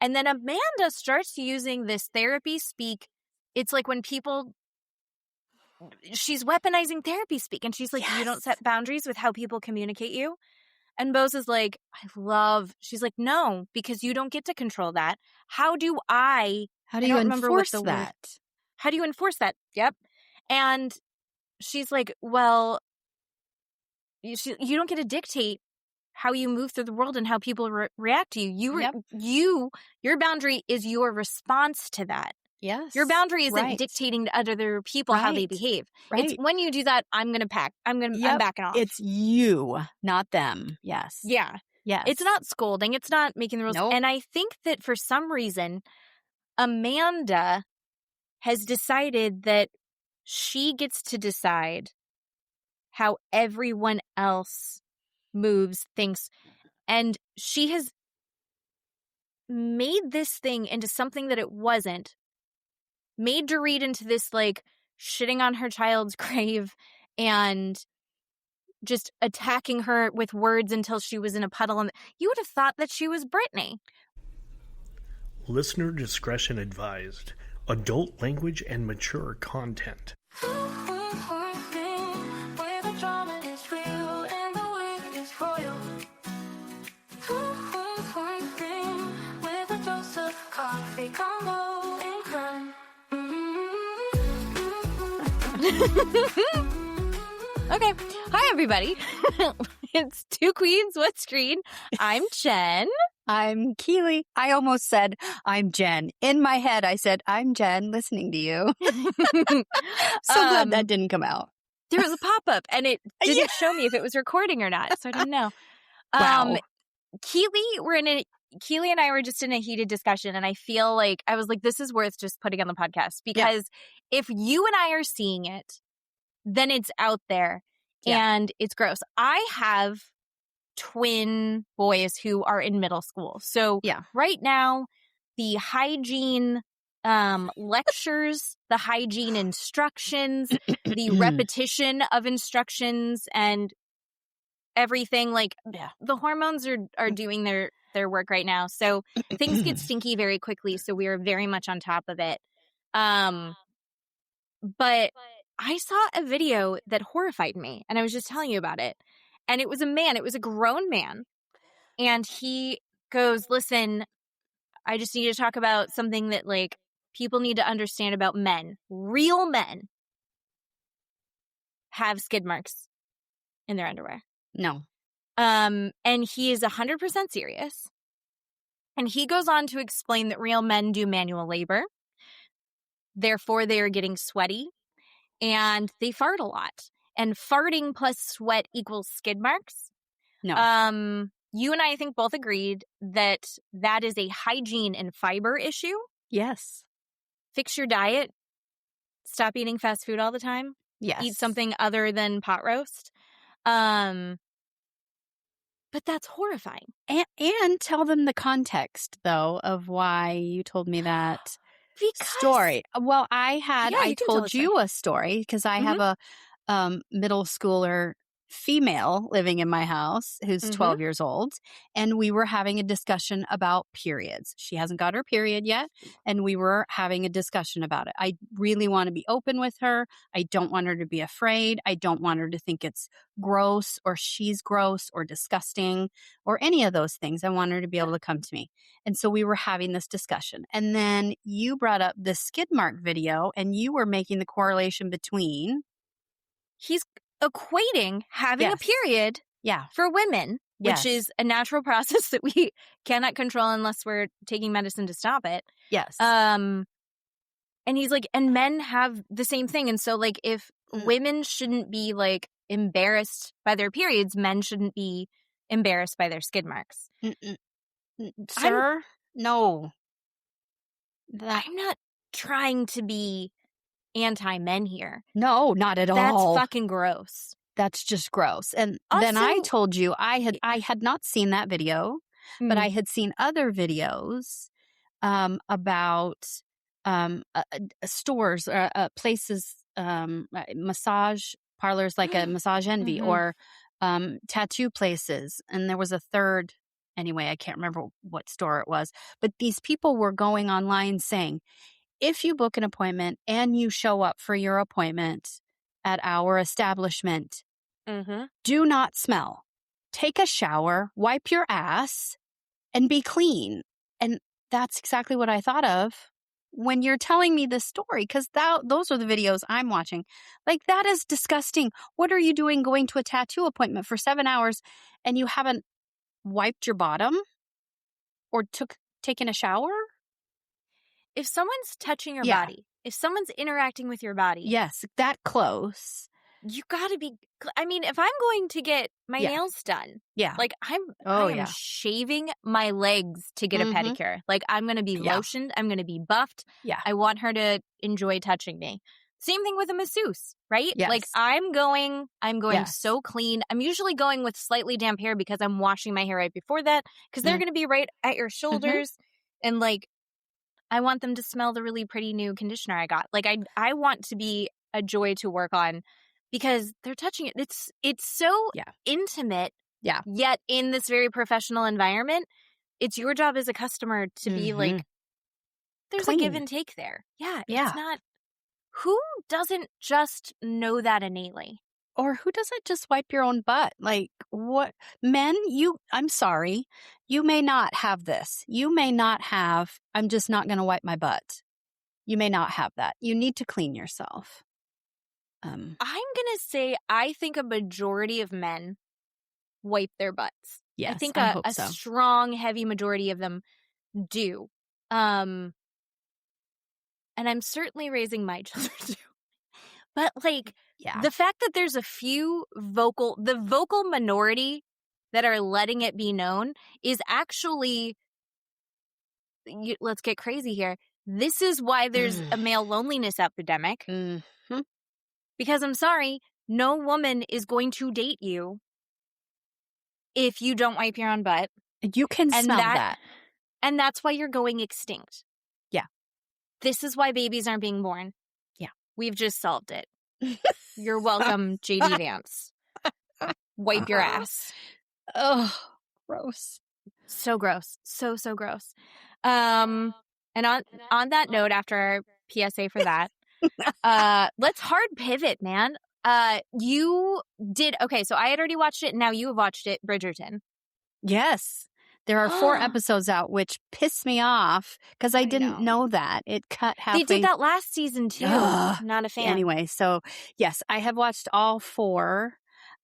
And then Amanda starts using this therapy speak. It's like when people, she's weaponizing therapy speak. And she's like, you don't set boundaries with how people communicate you. And Boz is like, she's like, no, because you don't get to control that. How do you enforce that? How do you enforce that? Yep. And she's like, well, you don't get to dictate how you move through the world and how people react to you. Your boundary is your response to that. Yes. Your boundary isn't dictating to other people how they behave. Right. It's when you do that, I'm going to pack. I'm backing off. It's you, not them. Yes. Yeah. Yes. It's not scolding. It's not making the rules. Nope. And I think that for some reason, Amanda has decided that she gets to decide how everyone else moves, thinks. And she has made this thing into something that it wasn't. Made Dorit into this, like, shitting on her child's grave and just attacking her with words until she was in a puddle. And you would have thought that she was Britney. Listener discretion advised. Adult language and mature content. Okay. Hi, everybody. It's Two Queens, One Screen. I'm Jen. I'm Keeley. I almost said, I'm Jen. In my head, I said, I'm Jen, listening to you. So glad that didn't come out. There was a pop-up, and it didn't show me if it was recording or not, so I didn't know. Wow. Keeley and I were just in a heated discussion, and I feel like, I was like, this is worth just putting on the podcast, because if you and I are seeing it, then it's out there, and it's gross. I have twin boys who are in middle school. So right now, the hygiene lectures, the hygiene instructions, the repetition of instructions and everything, like the hormones are doing their work right now. So things get stinky very quickly. So we are very much on top of it. But I saw a video that horrified me, and I was just telling you about it. And it was a grown man. And he goes, listen, I just need to talk about something that, like, people need to understand about men. Real men have skid marks in their underwear. No. And he is 100% serious. And he goes on to explain that real men do manual labor. Therefore, they are getting sweaty. And they fart a lot. And farting plus sweat equals skid marks. No. You and I think both agreed that is a hygiene and fiber issue. Yes. Fix your diet. Stop eating fast food all the time. Yes. Eat something other than pot roast. But that's horrifying. And tell them the context, though, of why you told me that story. Well, I told you a story because I have a middle schooler female living in my house who's 12 years old, and we were having a discussion about periods. She hasn't got her period yet, and we were having a discussion about it. I really want to be open with her. I don't want her to be afraid. I don't want her to think it's gross or she's gross or disgusting or any of those things. I want her to be able to come to me. And so we were having this discussion. And then you brought up the skid mark video, and you were making the correlation between... He's equating having a period for women, which is a natural process that we cannot control unless we're taking medicine to stop it. Yes. And he's like, and men have the same thing. And so, like, if women shouldn't be, like, embarrassed by their periods, men shouldn't be embarrassed by their skid marks. Sir? No. I'm not trying to be anti-men here. No, not at all. That's fucking gross. That's just gross. And Also, then I told you I had not seen that video, but I had seen other videos about stores, places, massage parlors like a Massage Envy or tattoo places. And there was a third, anyway, I can't remember what store it was, but these people were going online saying, if you book an appointment and you show up for your appointment at our establishment, do not smell. Take a shower, wipe your ass, and be clean. And that's exactly what I thought of when you're telling me this story, because those are the videos I'm watching. Like, that is disgusting. What are you doing going to a tattoo appointment for 7 hours and you haven't wiped your bottom or taken a shower? If someone's touching your body, if someone's interacting with your body. Yes, that close. You gotta be, I mean, if I'm going to get my nails done, like I am shaving my legs to get a pedicure. Like, I'm going to be lotioned. I'm going to be buffed. Yeah. I want her to enjoy touching me. Same thing with a masseuse, right? Yes. Like, I'm going so clean. I'm usually going with slightly damp hair because I'm washing my hair right before that, because they're going to be right at your shoulders. And like, I want them to smell the really pretty new conditioner I got. Like, I want to be a joy to work on, because they're touching it. It's so intimate. Yeah. Yet in this very professional environment, it's your job as a customer to be like, there's a give and take there. Yeah. It's not. Who doesn't just know that innately? Or who doesn't just wipe your own butt? Like, what? Men, I'm sorry. You may not have this. You may not have, I'm just not going to wipe my butt. You may not have that. You need to clean yourself. I'm going to say I think a majority of men wipe their butts. Yes, I think I a hope so. strong, heavy majority of them do. And I'm certainly raising my children too. But like, the fact that there's a few the vocal minority that are letting it be known is actually, let's get crazy here. This is why there's a male loneliness epidemic. Because I'm sorry, no woman is going to date you if you don't wipe your own butt. You can smell that. And that's why you're going extinct. Yeah. This is why babies aren't being born. Yeah. We've just solved it. You're welcome, JD Vance. Wipe your ass. Oh, gross. So gross. So gross. And on that note, after our PSA for that, let's hard pivot, man. You did, okay, so I had already watched it, and now you have watched it, Bridgerton. Yes. There are 4 episodes out, which pissed me off because I didn't know that. It cut halfway. They did that last season, too. Not a fan. Anyway, so yes, I have watched all 4.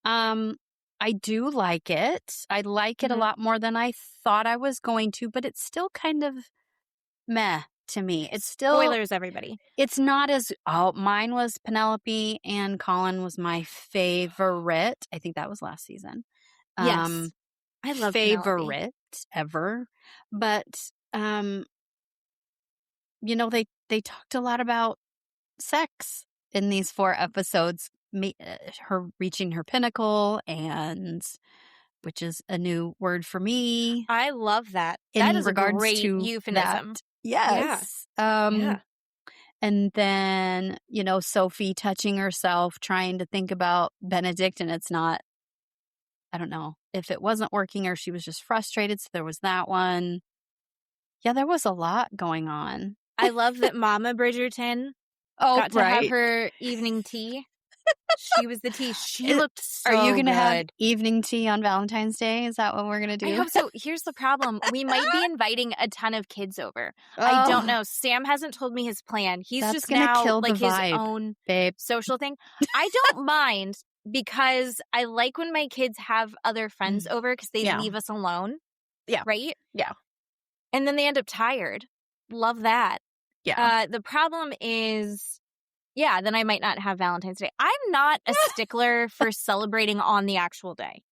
I do like it. I like it a lot more than I thought I was going to, but it's still kind of meh to me. It's still... Spoilers, everybody. It's not as... mine was Penelope and Colin was my favorite. I think that was last season. Yes. I love favorite Penelope. Ever. But, they talked a lot about sex in these 4 episodes. Her reaching her pinnacle, and which is a new word for me. I love that. That is regards a great to euphemism. That. Yes. Yeah. And then, Sophie touching herself, trying to think about Benedict, and it's not, I don't know if it wasn't working or she was just frustrated. So there was that one. Yeah, there was a lot going on. I love that Mama Bridgerton got to have her evening tea. She was the tea. She looked so good. Are you going to have evening tea on Valentine's Day? Is that what we're going to do? I hope so. Here's the problem. We might be inviting a ton of kids over. I don't know. Sam hasn't told me his plan. He's just now kill like his vibe, own babe. social thing. I don't mind, because I like when my kids have other friends over because they leave us alone. Yeah. Right? Yeah. And then they end up tired. Love that. Yeah. The problem is... Yeah, then I might not have Valentine's Day. I'm not a stickler for celebrating on the actual day.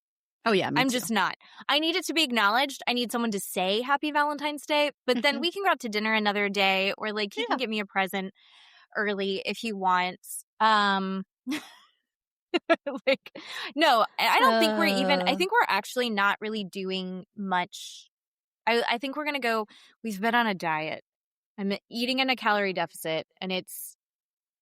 Oh, yeah, me I'm too. just not. I need it to be acknowledged. I need someone to say Happy Valentine's Day, but then we can go out to dinner another day, or like he can get me a present early if he wants. Like, no, I don't think we're even, I think we're actually not really doing much. I think we're going to go, we've been on a diet. I'm eating in a calorie deficit, and it's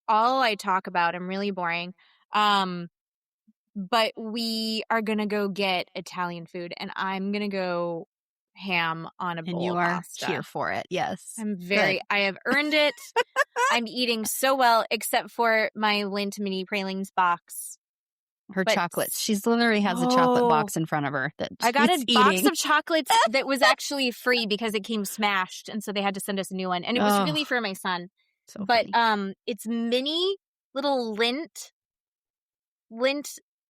all I talk about. I'm really boring. But we are going to go get Italian food, and I'm going to go ham on a And bowl you of are pasta. here for it. Yes. I have earned it. I'm eating so well, except for my Lindt mini pralines box. Her chocolates. She's literally has a chocolate box in front of her that I got a eating. box of chocolates that was actually free because it came smashed, and so they had to send us a new one. And it was really for my son. So but funny. It's mini little Lindt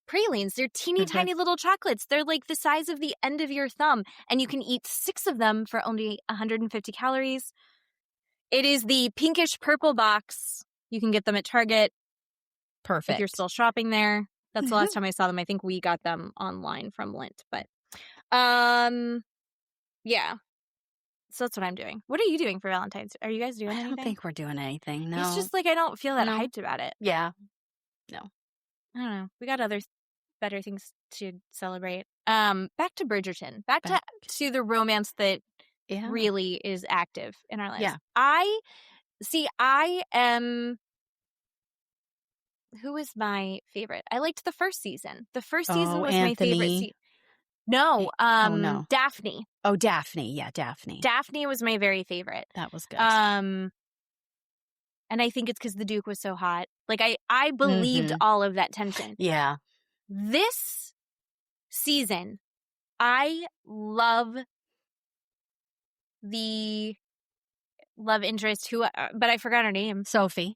pralines. They're teeny tiny little chocolates. They're like the size of the end of your thumb, and you can eat 6 of them for only 150 calories. It is the pinkish purple box. You can get them at Target. Perfect. If you're still shopping there. That's the last time I saw them. I think we got them online from Lindt. But yeah. So that's what I'm doing. What are you doing for Valentine's? Are you guys doing anything? I don't think we're doing anything. No. It's just like I don't feel that hyped about it. Yeah. No. I don't know. We got better things to celebrate. Back to Bridgerton. Back to the romance that really is active in our lives. Yeah. I am... Who is my favorite? I liked the first season. The first season was Anthony. my favorite. No, no. Daphne. Oh, Daphne. Yeah, Daphne. Daphne was my very favorite. That was good. And I think it's because the Duke was so hot. Like, I believed all of that tension. Yeah. This season, I love the love interest but I forgot her name. Sophie,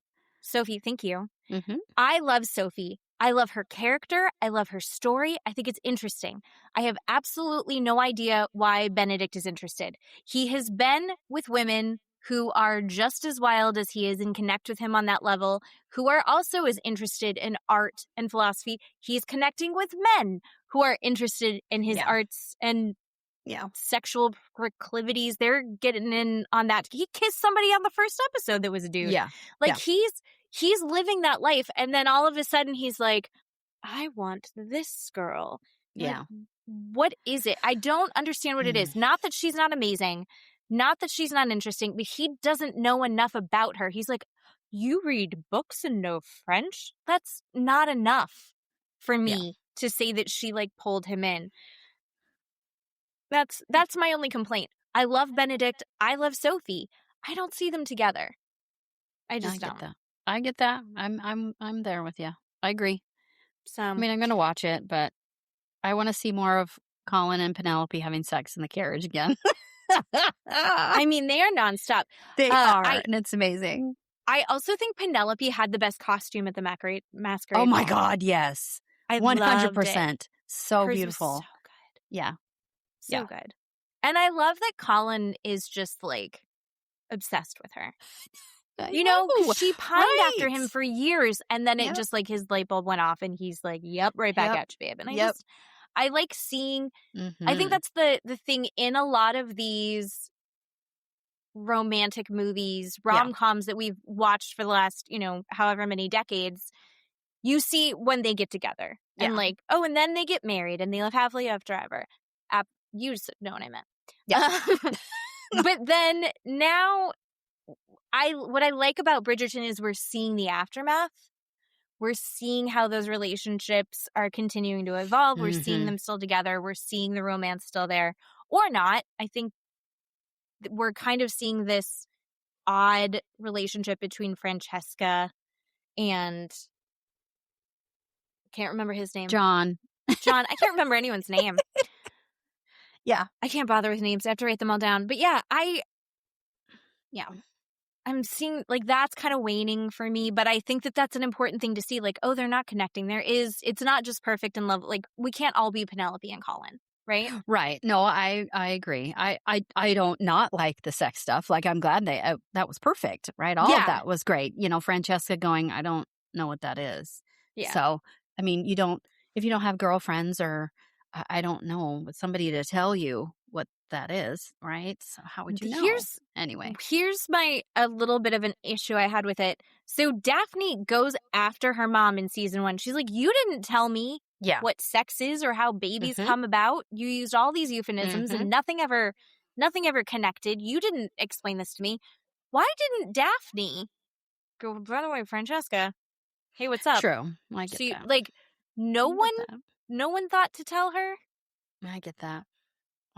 thank you. Mm-hmm. I love Sophie. I love her character. I love her story. I think it's interesting. I have absolutely no idea why Benedict is interested. He has been with women who are just as wild as he is and connect with him on that level, who are also as interested in art and philosophy. He's connecting with men who are interested in his arts and sexual proclivities. They're getting in on that. He kissed somebody on the first episode that was a dude. Yeah. He's living that life. And then all of a sudden he's like, I want this girl. Yeah. Like, what is it? I don't understand what it is. Not that she's not amazing. Not that she's not interesting, but he doesn't know enough about her. He's like, you read books and know French? That's not enough for me to say that she like pulled him in. That's my only complaint. I love Benedict. I love Sophie. I don't see them together. I just don't. I get that. I'm there with you. I agree. So I mean, I'm going to watch it, but I want to see more of Colin and Penelope having sex in the carriage again. I mean, they are nonstop. They are, and it's amazing. I also think Penelope had the best costume at the masquerade. Oh my God, yes. I 100%. So Hers beautiful. Was so good. Yeah. So good. And I love that Colin is just like obsessed with her. You know, 'cause she pined after him for years, and then it just like his light bulb went off, and he's like, "Yep, right back at you, babe." And I like seeing. I think that's the thing in a lot of these romantic movies, rom-coms that we've watched for the last, however many decades. You see when they get together, and like, and then they get married, and they live happily ever after. You just know what I meant. Yeah. But then now. What I like about Bridgerton is we're seeing the aftermath. We're seeing how those relationships are continuing to evolve. We're seeing them still together. We're seeing the romance still there or not. I think we're kind of seeing this odd relationship between Francesca and I can't remember his name. John. I can't remember anyone's name. Yeah. I can't bother with names. I have to write them all down. But I'm seeing, like, that's kind of waning for me, but I think that that's an important thing to see. Like, oh, they're not connecting. It's not just perfect and love. Like, we can't all be Penelope and Colin, right? Right. No, I agree. I don't not like the sex stuff. Like, I'm glad that was perfect, right? All of that was great. Francesca going, I don't know what that is. Yeah. So, I mean, if you don't have girlfriends or, I don't know, but somebody to tell you what that is, right? So how would you know? Here's a little bit of an issue I had with it. So Daphne goes after her mom in season 1. She's like, you didn't tell me what sex is or how babies come about. You used all these euphemisms and nothing ever connected. You didn't explain this to me. Why didn't Daphne go, by the way, Francesca, hey, what's up? True. I get that. Like, no one thought to tell her? I get that.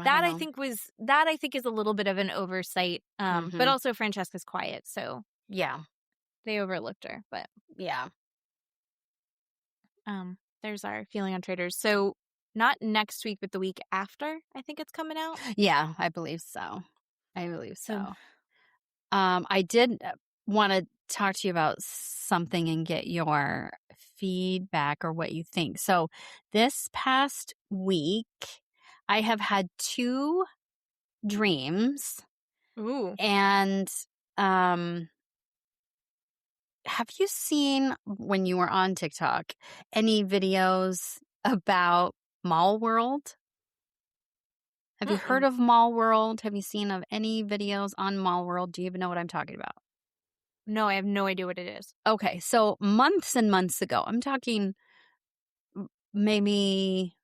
That I think is a little bit of an oversight. But also Francesca's quiet, so yeah, they overlooked her. But yeah. There's our feeling on Traitors. So not next week, but the week after, I think it's coming out. Yeah, I believe so. I did want to talk to you about something and get your feedback or what you think. So this past week, I have had 2 dreams. Ooh. And have you seen, when you were on TikTok, any videos about Mall World? Have you heard of Mall World? Have you seen of any videos on Mall World? Do you even know what I'm talking about? No, I have no idea what it is. Okay, so months and months ago, I'm talking maybe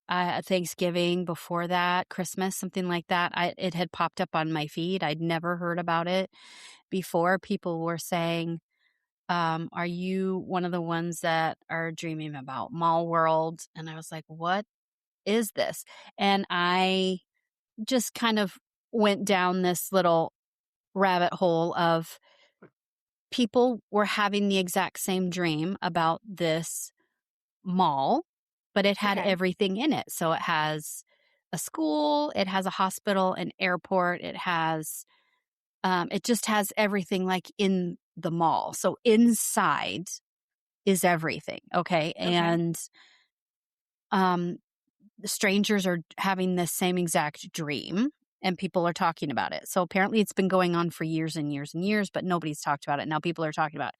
Thanksgiving, before that, Christmas, something like that. It had popped up on my feed. I'd never heard about it before. People were saying, are you one of the ones that are dreaming about Mall World? And I was like, what is this? And I just kind of went down this little rabbit hole of people were having the exact same dream about this mall, but it had everything in it. So it has a school, it has a hospital, an airport, it just has everything like in the mall. So inside is everything. Okay. And the strangers are having the same exact dream and people are talking about it. So apparently it's been going on for years and years and years, but nobody's talked about it. Now people are talking about it.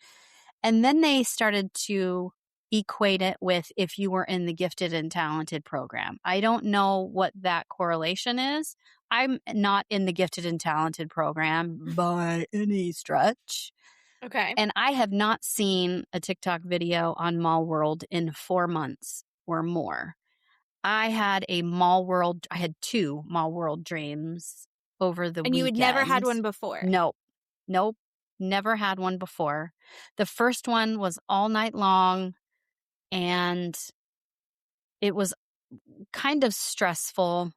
And then they started to equate it with if you were in the gifted and talented program. I don't know what that correlation is. I'm not in the gifted and talented program by any stretch. Okay. And I have not seen a TikTok video on Mall World in 4 months or more. I had 2 Mall World dreams over the weekend. And you had never had one before? Nope. Never had one before. The first one was all night long, and it was kind of stressful.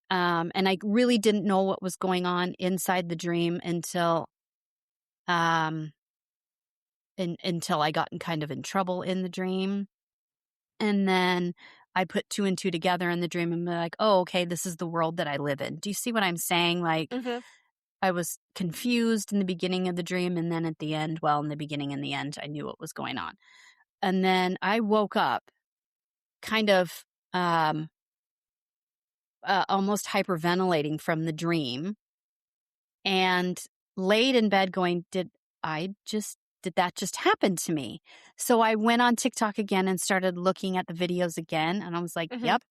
And I really didn't know what was going on inside the dream until I got kind of in trouble in the dream. And then I put 2 and 2 together in the dream and be like, oh, okay, this is the world that I live in. Do you see what I'm saying? Like, I was confused in the beginning of the dream, and then at the end, in the beginning and the end, I knew what was going on. And then I woke up kind of almost hyperventilating from the dream and laid in bed going, did that just happen to me? So I went on TikTok again and started looking at the videos again. And I was like, yep,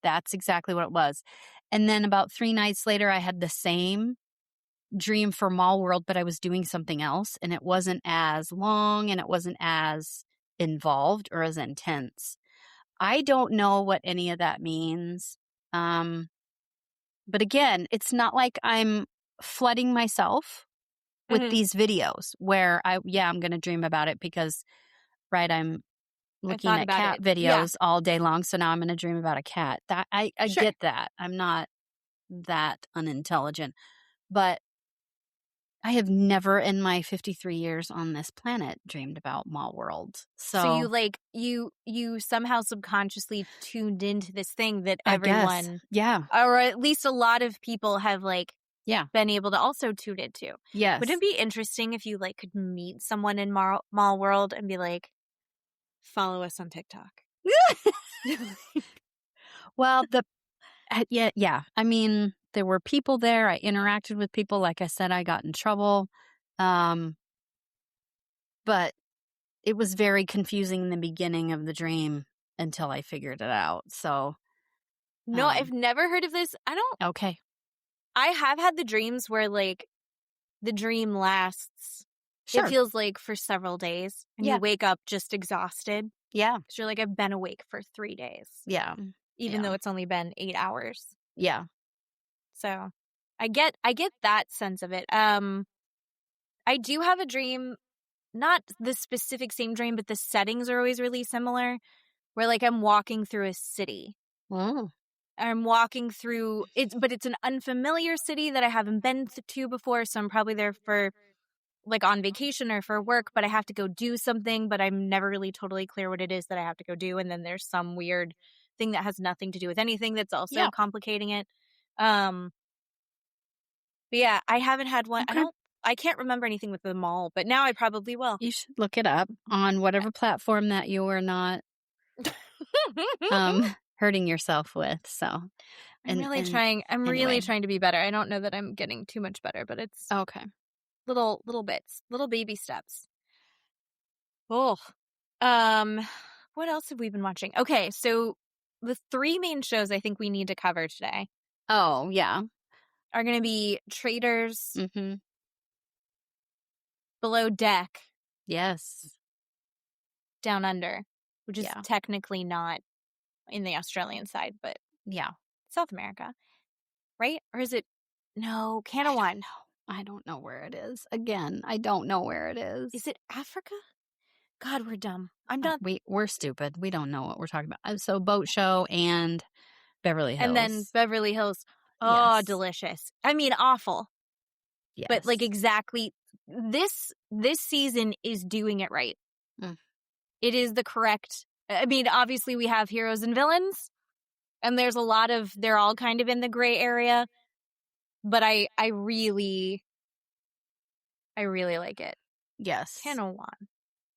that's exactly what it was. And then about 3 nights later, I had the same dream for Mall World, but I was doing something else. And it wasn't as long and it wasn't as involved or as intense. I don't know what any of that means. But again, it's not like I'm flooding myself with these videos where I'm going to dream about it because, I'm looking at cat videos all day long. So now I'm going to dream about a cat. That I get that. I'm not that unintelligent, but I have never in my 53 years on this planet dreamed about Mall World. So you somehow subconsciously tuned into this thing that everyone, or at least a lot of people have been able to also tune into. Yes. Would it be interesting if you could meet someone in Mall World and be like, follow us on TikTok? Well, yeah. I mean, there were people there. I interacted with people. Like I said, I got in trouble. But it was very confusing in the beginning of the dream until I figured it out. So. No, I've never heard of this. Okay. I have had the dreams where the dream lasts. Sure. It feels like for several days. And you wake up just exhausted. Yeah. Because you're like, I've been awake for 3 days. Yeah. Even though it's only been 8 hours. Yeah. So I get that sense of it. I do have a dream, not the specific same dream, but the settings are always really similar. Where I'm walking through a city. Oh. I'm walking through but it's an unfamiliar city that I haven't been to before, so I'm probably there for like on vacation or for work, but I have to go do something, but I'm never really totally clear what it is that I have to go do, and then there's some weird thing that has nothing to do with anything that's also complicating it. But yeah, I haven't had one. Okay. I can't remember anything with the mall, but now I probably will. You should look it up on whatever platform that you are not hurting yourself with. So I'm really trying to be better. I don't know that I'm getting too much better, but it's okay. Little bits, little baby steps. Oh, what else have we been watching? Okay, so the 3 main shows I think we need to cover today. Oh yeah, are going to be Traitors, Below Deck, yes, Down Under, which is technically not in the Australian side, but South America, right? Or is it? No, Canada one. I don't know where it is. Again, I don't know where it is. Is it Africa? God, we're dumb. I'm not. We're stupid. We don't know what we're talking about. So Boat Show and Beverly Hills. And then Beverly Hills. Oh, delicious. I mean, awful. Yes. But like exactly this season is doing it right. It is the correct. I mean, obviously we have heroes and villains, and there's a lot of they're all kind of in the gray area. But I really like it. Yes. Canawan.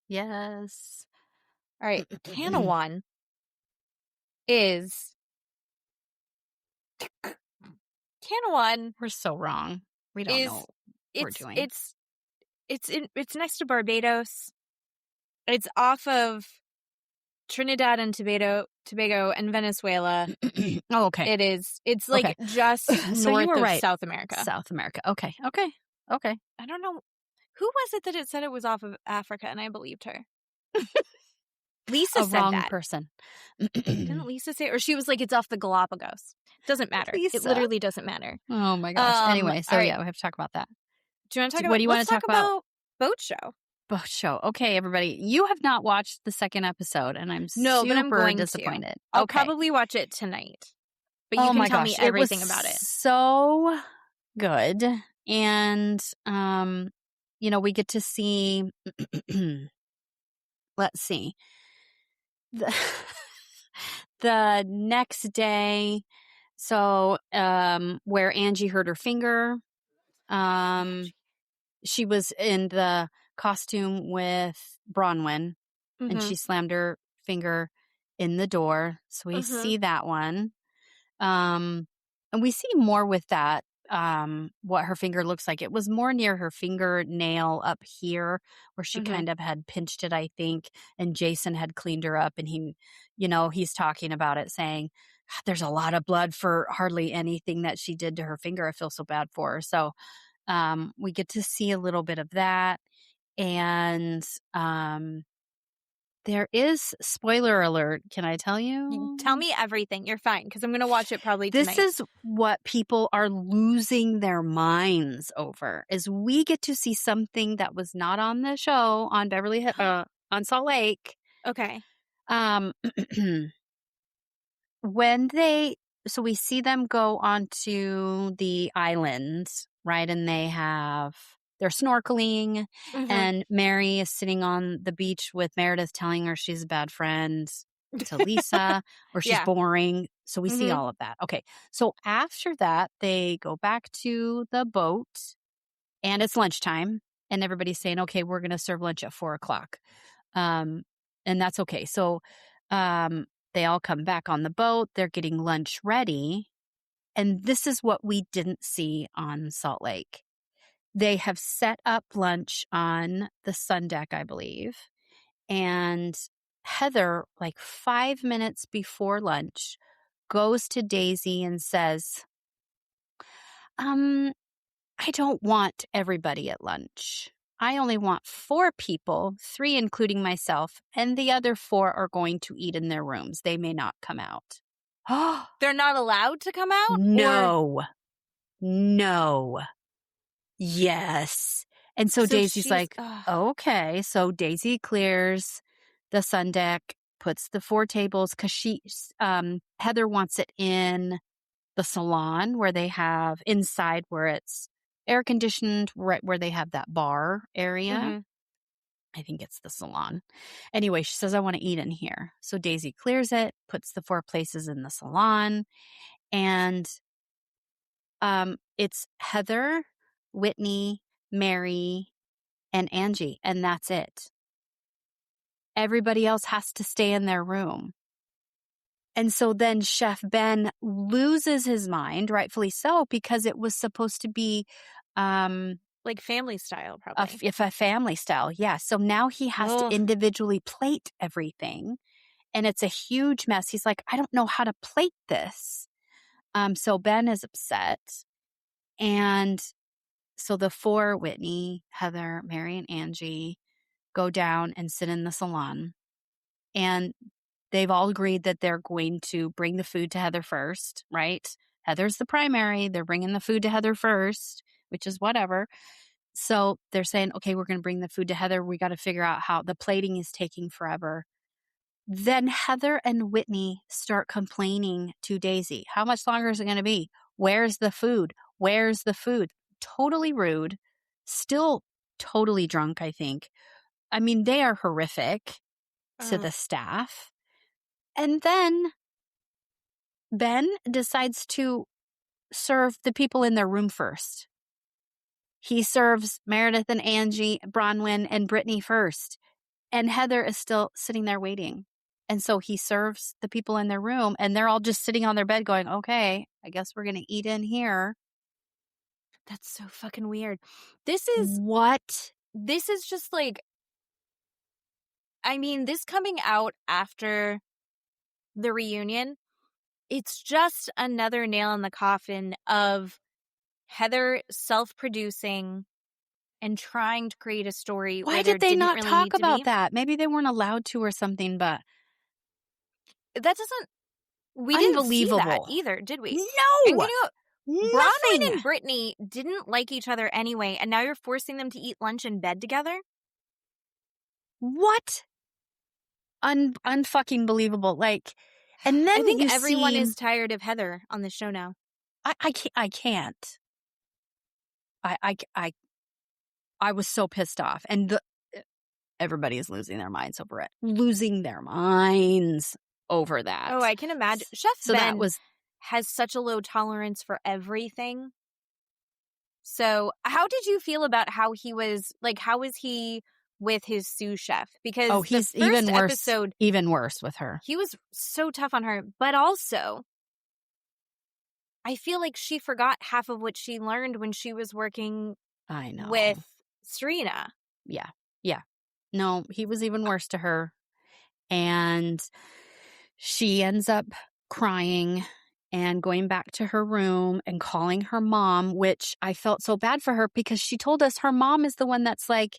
Yes. All right. Canawan is Canawan. We're so wrong. We don't know what we're doing. It's next to Barbados. It's off of Trinidad and Tobago and Venezuela. Oh, okay. It is. It's like just so north of right. South America. South America. Okay. I don't know. Who was it that it said it was off of Africa, and I believed her? Lisa said wrong that. person. Didn't Lisa say it? Or she was like, it's off the Galapagos. Doesn't matter. Lisa. It literally doesn't matter. Oh my gosh. Anyway, so we have to talk about that. Do you want to talk about? What do you want to talk about? Boat Show. Boat Show. Okay, everybody. You have not watched the second episode, and I'm super disappointed. I'll probably watch it tonight. But you can tell me everything about it. So good. And we get to see let's see. The next day, so where Angie hurt her finger, she was in the costume with Bronwyn, and she slammed her finger in the door. So we see that one. And we see more with that, what her finger looks like. It was more near her fingernail up here where she kind of had pinched it, I think. And Jason had cleaned her up, and he's talking about it, saying, there's a lot of blood for hardly anything that she did to her finger. I feel so bad for her. So we get to see a little bit of that. And there is, spoiler alert, can I tell you? Tell me everything. You're fine, because I'm going to watch it probably tonight. This is what people are losing their minds over, is we get to see something that was not on the show on on Salt Lake. Okay. So we see them go onto the island, right? And they're snorkeling, and Mary is sitting on the beach with Meredith, telling her she's a bad friend to Lisa, or she's boring. So we see all of that. Okay. So after that, they go back to the boat, and it's lunchtime, and everybody's saying, okay, we're going to serve lunch at 4:00. And that's okay. So they all come back on the boat. They're getting lunch ready. And this is what we didn't see on Salt Lake. They have set up lunch on the sun deck, I believe. And Heather, like 5 minutes before lunch, goes to Daisy and says, I don't want everybody at lunch. I only want 4 people, 3 including myself, and the other 4 are going to eat in their rooms. They may not come out. They're not allowed to come out? No. Yes. And so Daisy's like, okay. So Daisy clears the sun deck, puts the 4 tables because Heather wants it in the salon where they have inside where it's air conditioned, right where they have that bar area. Mm-hmm. I think it's the salon. Anyway, she says, I want to eat in here. So Daisy clears it, puts the 4 places in the salon, and it's Heather, Whitney, Mary, and Angie, and that's it. Everybody else has to stay in their room. And so then Chef Ben loses his mind, rightfully so, because it was supposed to be like family style, probably. If a family style, yeah. So now he has to individually plate everything, and it's a huge mess. He's like, I don't know how to plate this. So Ben is upset, and so the 4, Whitney, Heather, Mary, and Angie, go down and sit in the salon, and they've all agreed that they're going to bring the food to Heather first, right? Heather's the primary. They're bringing the food to Heather first, which is whatever. So they're saying, okay, we're going to bring the food to Heather. We got to figure out how the plating is taking forever. Then Heather and Whitney start complaining to Daisy. How much longer is it going to be? Where's the food? Where's the food? Totally rude. Still totally drunk, I think. I mean, they are horrific to the staff. And then Ben decides to serve the people in their room first. He serves Meredith and Angie, Bronwyn, and Brittany first. And Heather is still sitting there waiting. And so he serves the people in their room, and they're all just sitting on their bed going, okay, I guess we're going to eat in here. That's so fucking weird. This is just like, I mean, this coming out after the reunion, it's just another nail in the coffin of Heather self-producing and trying to create a story. Why did they not talk about that? Maybe they weren't allowed to or something, but we didn't see that either, did we? No! Bronwyn and Brittany didn't like each other anyway, and now you're forcing them to eat lunch in bed together? What? Unfucking believable. Like, and then I think everyone is tired of Heather on the show now. I can't. I was so pissed off, and everybody is losing their minds over it. Losing their minds over that. Oh, I can imagine. Chef Ben has such a low tolerance for everything. So, how did you feel about how he was? Like, how was he with his sous chef? Because he's even worse with her. He was so tough on her, but also, I feel like she forgot half of what she learned when she was working. I know. With Serena. Yeah. No, he was even worse to her, and she ends up crying and going back to her room and calling her mom, which I felt so bad for her because she told us her mom is the one that's like,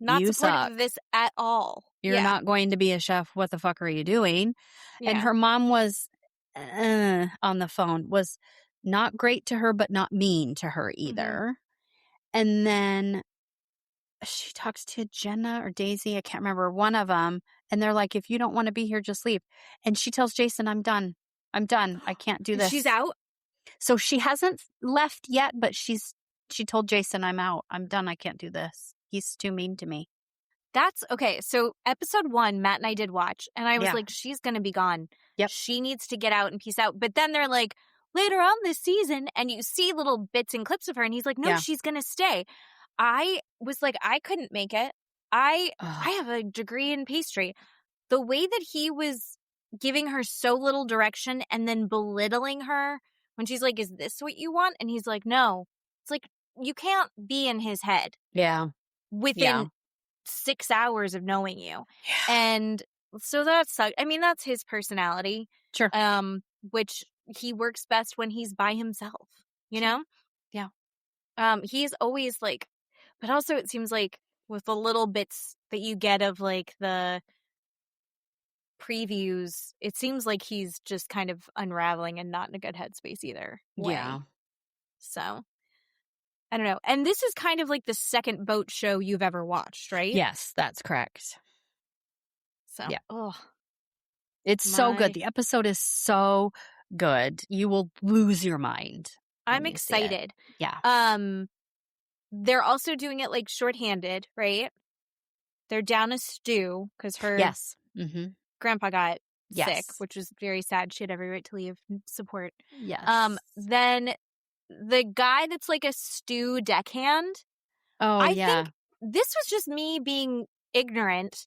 not supportive of this at all. You're not going to be a chef. What the fuck are you doing? Yeah. And her mom was on the phone, was not great to her, but not mean to her either. Mm-hmm. And then she talks to Jenna or Daisy, I can't remember, one of them. And they're like, if you don't want to be here, just leave. And she tells Jason, I'm done. I can't do this. She's out? So she hasn't left yet, but she told Jason, I'm out. I'm done. I can't do this. He's too mean to me. That's okay. So episode 1, Matt and I did watch, and I was like, she's going to be gone. Yep. She needs to get out and peace out. But then they're like, later on this season, and you see little bits and clips of her, and he's like, no, she's going to stay. I was like, I couldn't make it. I have a degree in pastry. The way that he was giving her so little direction and then belittling her when she's like, is this what you want? And he's like, no. It's like, you can't be in his head. Yeah. Within 6 hours of knowing you. Yeah. And so that sucks. I mean, that's his personality. Sure. Which he works best when he's by himself, you know? Yeah. He's always like, but also it seems like with the little bits that you get of like the previews, it seems like he's just kind of unraveling and not in a good headspace either. Yeah. So, I don't know. And this is kind of like the second boat show you've ever watched, right? Yes, that's correct. So, It's so good. The episode is so good. You will lose your mind. I'm excited. Yeah. They're also doing it like shorthanded, right? They're down a stew because her grandpa got sick, which was very sad. She had every right to leave support. Yes. Then the guy that's like a stew deckhand. Oh, I think this was just me being ignorant.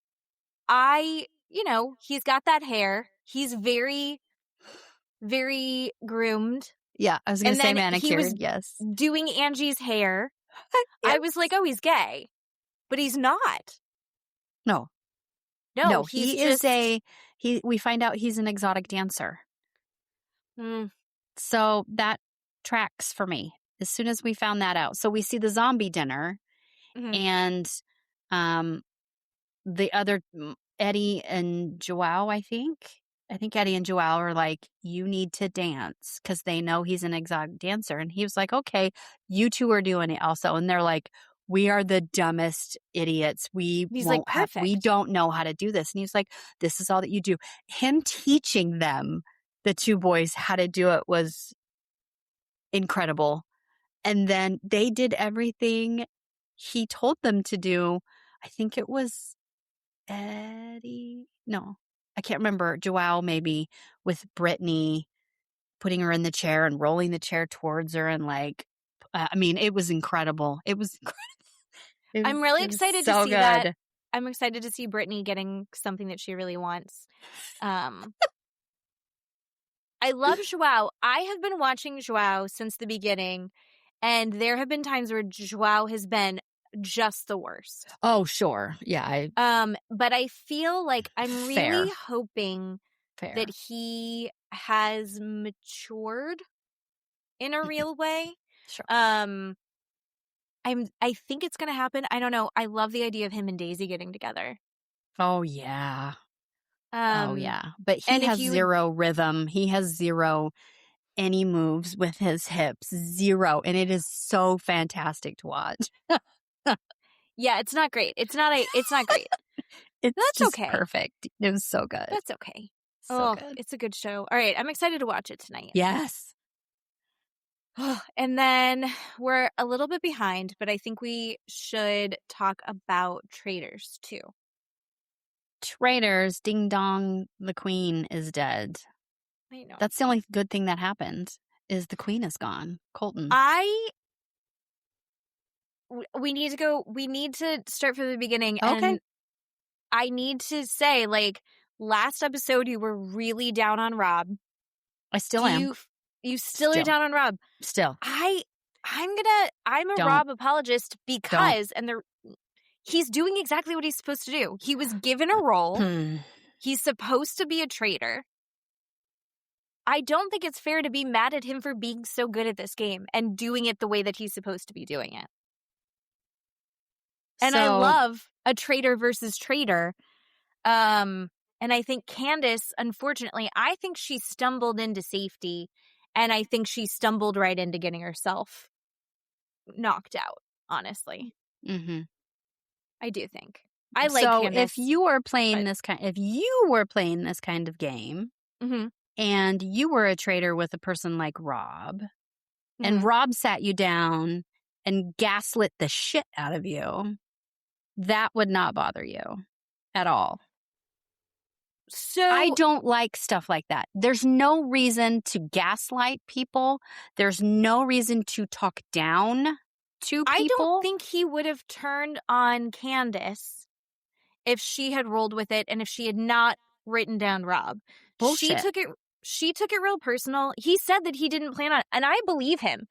He's got that hair. He's very, very groomed. Yeah, I was going to say manicured, yes. Doing Angie's hair. Yes. I was like, oh, he's gay. But he's not. No, we find out he's an exotic dancer. So that tracks for me as soon as we found that out. So we see the zombie dinner and the other Eddie and Joao, I think Eddie and Joao are like, you need to dance because they know he's an exotic dancer. And he was like, okay, you two are doing it also. And they're like, we are the dumbest idiots. We don't know how to do this. And he's like, this is all that you do. Him teaching them, the two boys, how to do it was incredible. And then they did everything he told them to do. I think it was Eddie. No, I can't remember. Joao maybe with Brittany putting her in the chair and rolling the chair towards her. And like, it was incredible. It was incredible. I'm really excited to see that. I'm excited to see Brittany getting something that she really wants. I love Joao. I have been watching Joao since the beginning, and there have been times where Joao has been just the worst. Oh, sure. Yeah. But I feel like I'm really hoping that he has matured in a real way. Sure. I think it's going to happen. I don't know. I love the idea of him and Daisy getting together. Oh, yeah. But he has zero rhythm. He has zero any moves with his hips. Zero. And it is so fantastic to watch. Yeah, it's not great. It's not great. That's just okay. Perfect. It was so good. That's okay. Good. It's a good show. All right. I'm excited to watch it tonight. Yes. And then we're a little bit behind, but I think we should talk about Traitors too. Traitors, ding dong, the queen is dead. I know. That's the only good thing that happened is the queen is gone. Colton. We need to start from the beginning. Okay. And I need to say, like, last episode you were really down on Rob. I still am. You still are down on Rob. Still. I'm a Rob apologist because he's doing exactly what he's supposed to do. He was given a role. He's supposed to be a traitor. I don't think it's fair to be mad at him for being so good at this game and doing it the way that he's supposed to be doing it. And I love a traitor versus traitor. And I think Candiace, unfortunately, I think she stumbled into safety. And I think she stumbled right into getting herself knocked out, honestly. Mm-hmm. I do think. I like Candiace. If you were playing this kind of game and you were a traitor with a person like Rob and Rob sat you down and gaslit the shit out of you, that would not bother you at all. So I don't like stuff like that. There's no reason to gaslight people. There's no reason to talk down to people. I don't think he would have turned on Candiace if she had rolled with it and if she had not written down Rob. Bullshit. She took it real personal. He said that he didn't plan on it, and I believe him.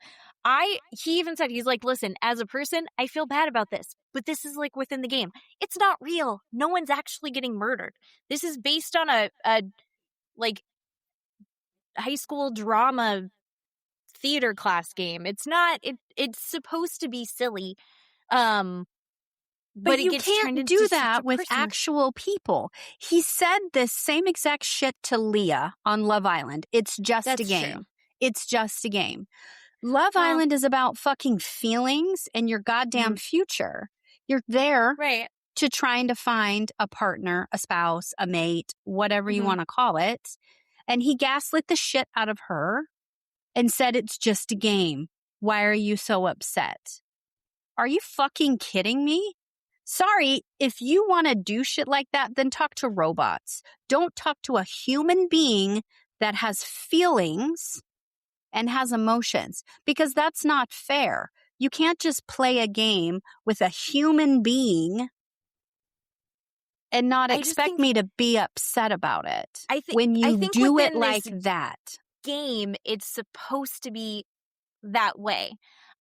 He even said, he's like, listen, as a person, I feel bad about this, but this is like within the game. It's not real. No one's actually getting murdered. This is based on a like high school drama theater class game. It's not, it's supposed to be silly. But you can't do that with actual people. He said the same exact shit to Leah on Love Island. It's just a game. True. It's just a game. Love Island is about fucking feelings and your goddamn future. You're there to trying to find a partner, a spouse, a mate, whatever you want to call it. And he gaslit the shit out of her and said, it's just a game. Why are you so upset? Are you fucking kidding me? Sorry, if you want to do shit like that, then talk to robots. Don't talk to a human being that has feelings and has emotions, because that's not fair. You can't just play a game with a human being and not expect me to be upset about it. When you do it like that. Game, it's supposed to be that way.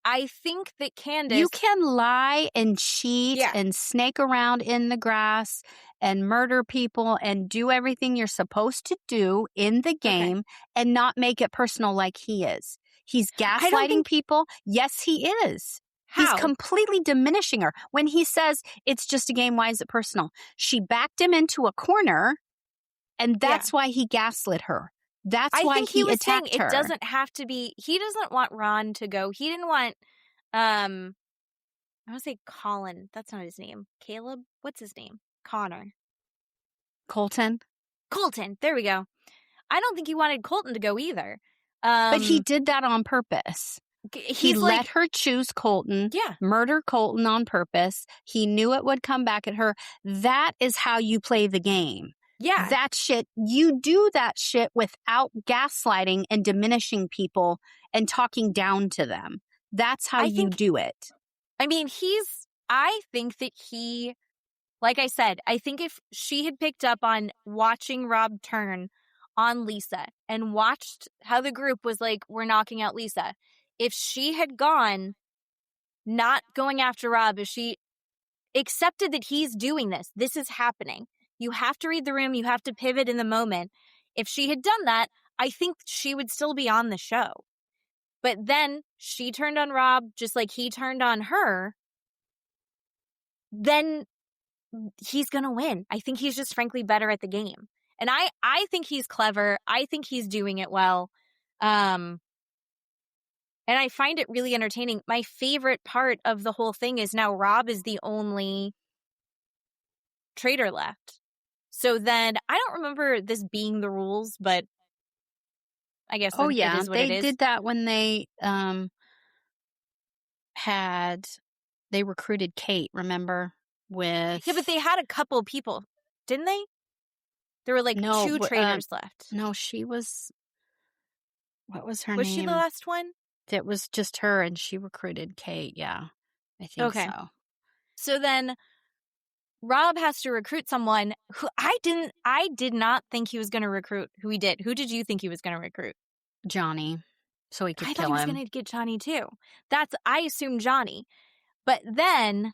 I think that Candiace... You can lie and cheat and snake around in the grass and murder people and do everything you're supposed to do in the game and not make it personal like he is. He's gaslighting people. Yes, he is. How? He's completely diminishing her. When he says, it's just a game, why is it personal? She backed him into a corner, and that's why he gaslit her. That's why he attacked her. It doesn't have to be... He doesn't want Ron to go. He didn't want... I want to say Colin. That's not his name. Caleb? What's his name? Connor. Colton. There we go. I don't think he wanted Colton to go either. But he did that on purpose. He let her choose Colton, murder Colton on purpose. He knew it would come back at her. That is how you play the game. Yeah. That shit, you do that shit without gaslighting and diminishing people and talking down to them. That's how you do it. I mean, I think that he, like I said, I think if she had picked up on watching Rob turn on Lisa and watched how the group was like, we're knocking out Lisa. If she had gone, not going after Rob, if she accepted that he's doing this is happening. You have to read the room. You have to pivot in the moment. If she had done that, I think she would still be on the show. But then she turned on Rob just like he turned on her. Then he's going to win. I think he's just frankly better at the game. And I think he's clever. I think he's doing it well. And I find it really entertaining. My favorite part of the whole thing is now Rob is the only traitor left. So then, I don't remember this being the rules, but I guess it is what it is. They did that when they they recruited Kate, remember? Yeah, but they had a couple people, didn't they? There were two traitors left. No, she was, what was her name? Was she the last one? It was just her, and she recruited Kate, yeah. I think so. So then... Rob has to recruit someone who I did not think he was going to recruit who he did. Who did you think he was going to recruit? Johnny. So he could kill him. I thought he was going to get Johnny too. I assumed Johnny. But then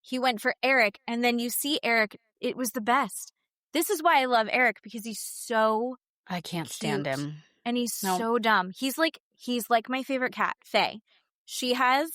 he went for Eric, and then you see Eric. It was the best. This is why I love Eric, because he's so I can't stand him. And he's so dumb. He's like my favorite cat, Faye. She has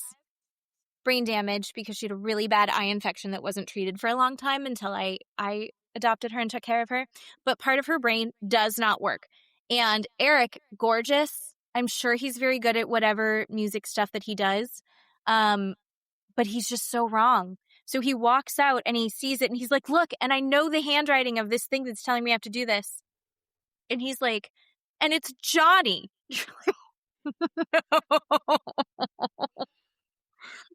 brain damage because she had a really bad eye infection that wasn't treated for a long time until I adopted her and took care of her. But part of her brain does not work. And Eric, gorgeous. I'm sure he's very good at whatever music stuff that he does. But he's just so wrong. So he walks out and he sees it and he's like, look, and I know the handwriting of this thing that's telling me I have to do this. And he's like, and it's Johnny.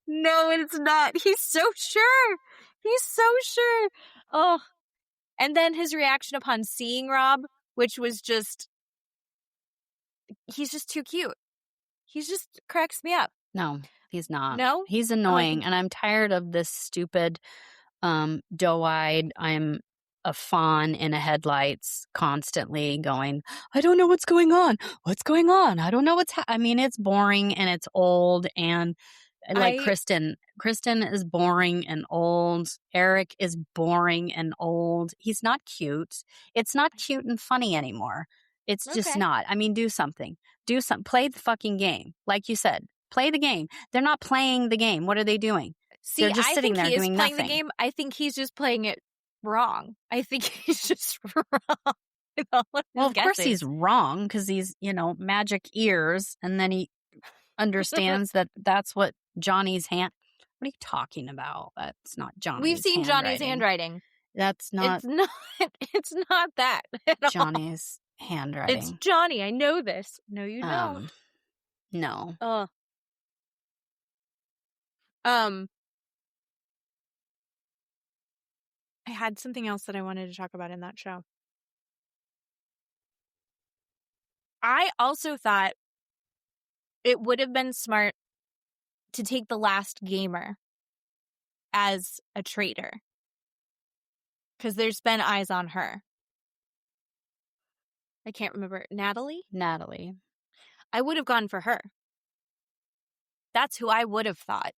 No, it's not. He's so sure. Oh. And then his reaction upon seeing Rob, which was just, he's just too cute. He just cracks me up. No, he's not. No? He's annoying. And I'm tired of this stupid, doe-eyed, I'm a fawn in a headlights constantly going, I don't know what's going on. What's going on? I don't know I mean, it's boring and it's old and like Kristen is boring and old. Eric is boring and old. He's not cute. It's not cute and funny anymore. It's just not. I mean, do something. Play the fucking game. Like you said, play the game. They're not playing the game. What are they doing? See, they're just sitting there doing nothing. The game. I think he's just playing it wrong. I think he's just wrong. Well, of course he's wrong because he's, magic ears. And then he understands that that's what Johnny's What are you talking about? That's not Johnny's We've seen Johnny's handwriting. That's not. It's not that at all. Johnny's handwriting. It's Johnny. I know this. No, you don't. No. I had something else that I wanted to talk about in that show. I also thought it would have been smart to take the last gamer as a traitor, because there's been eyes on her. I can't remember. Natalie? I would have gone for her. That's who I would have thought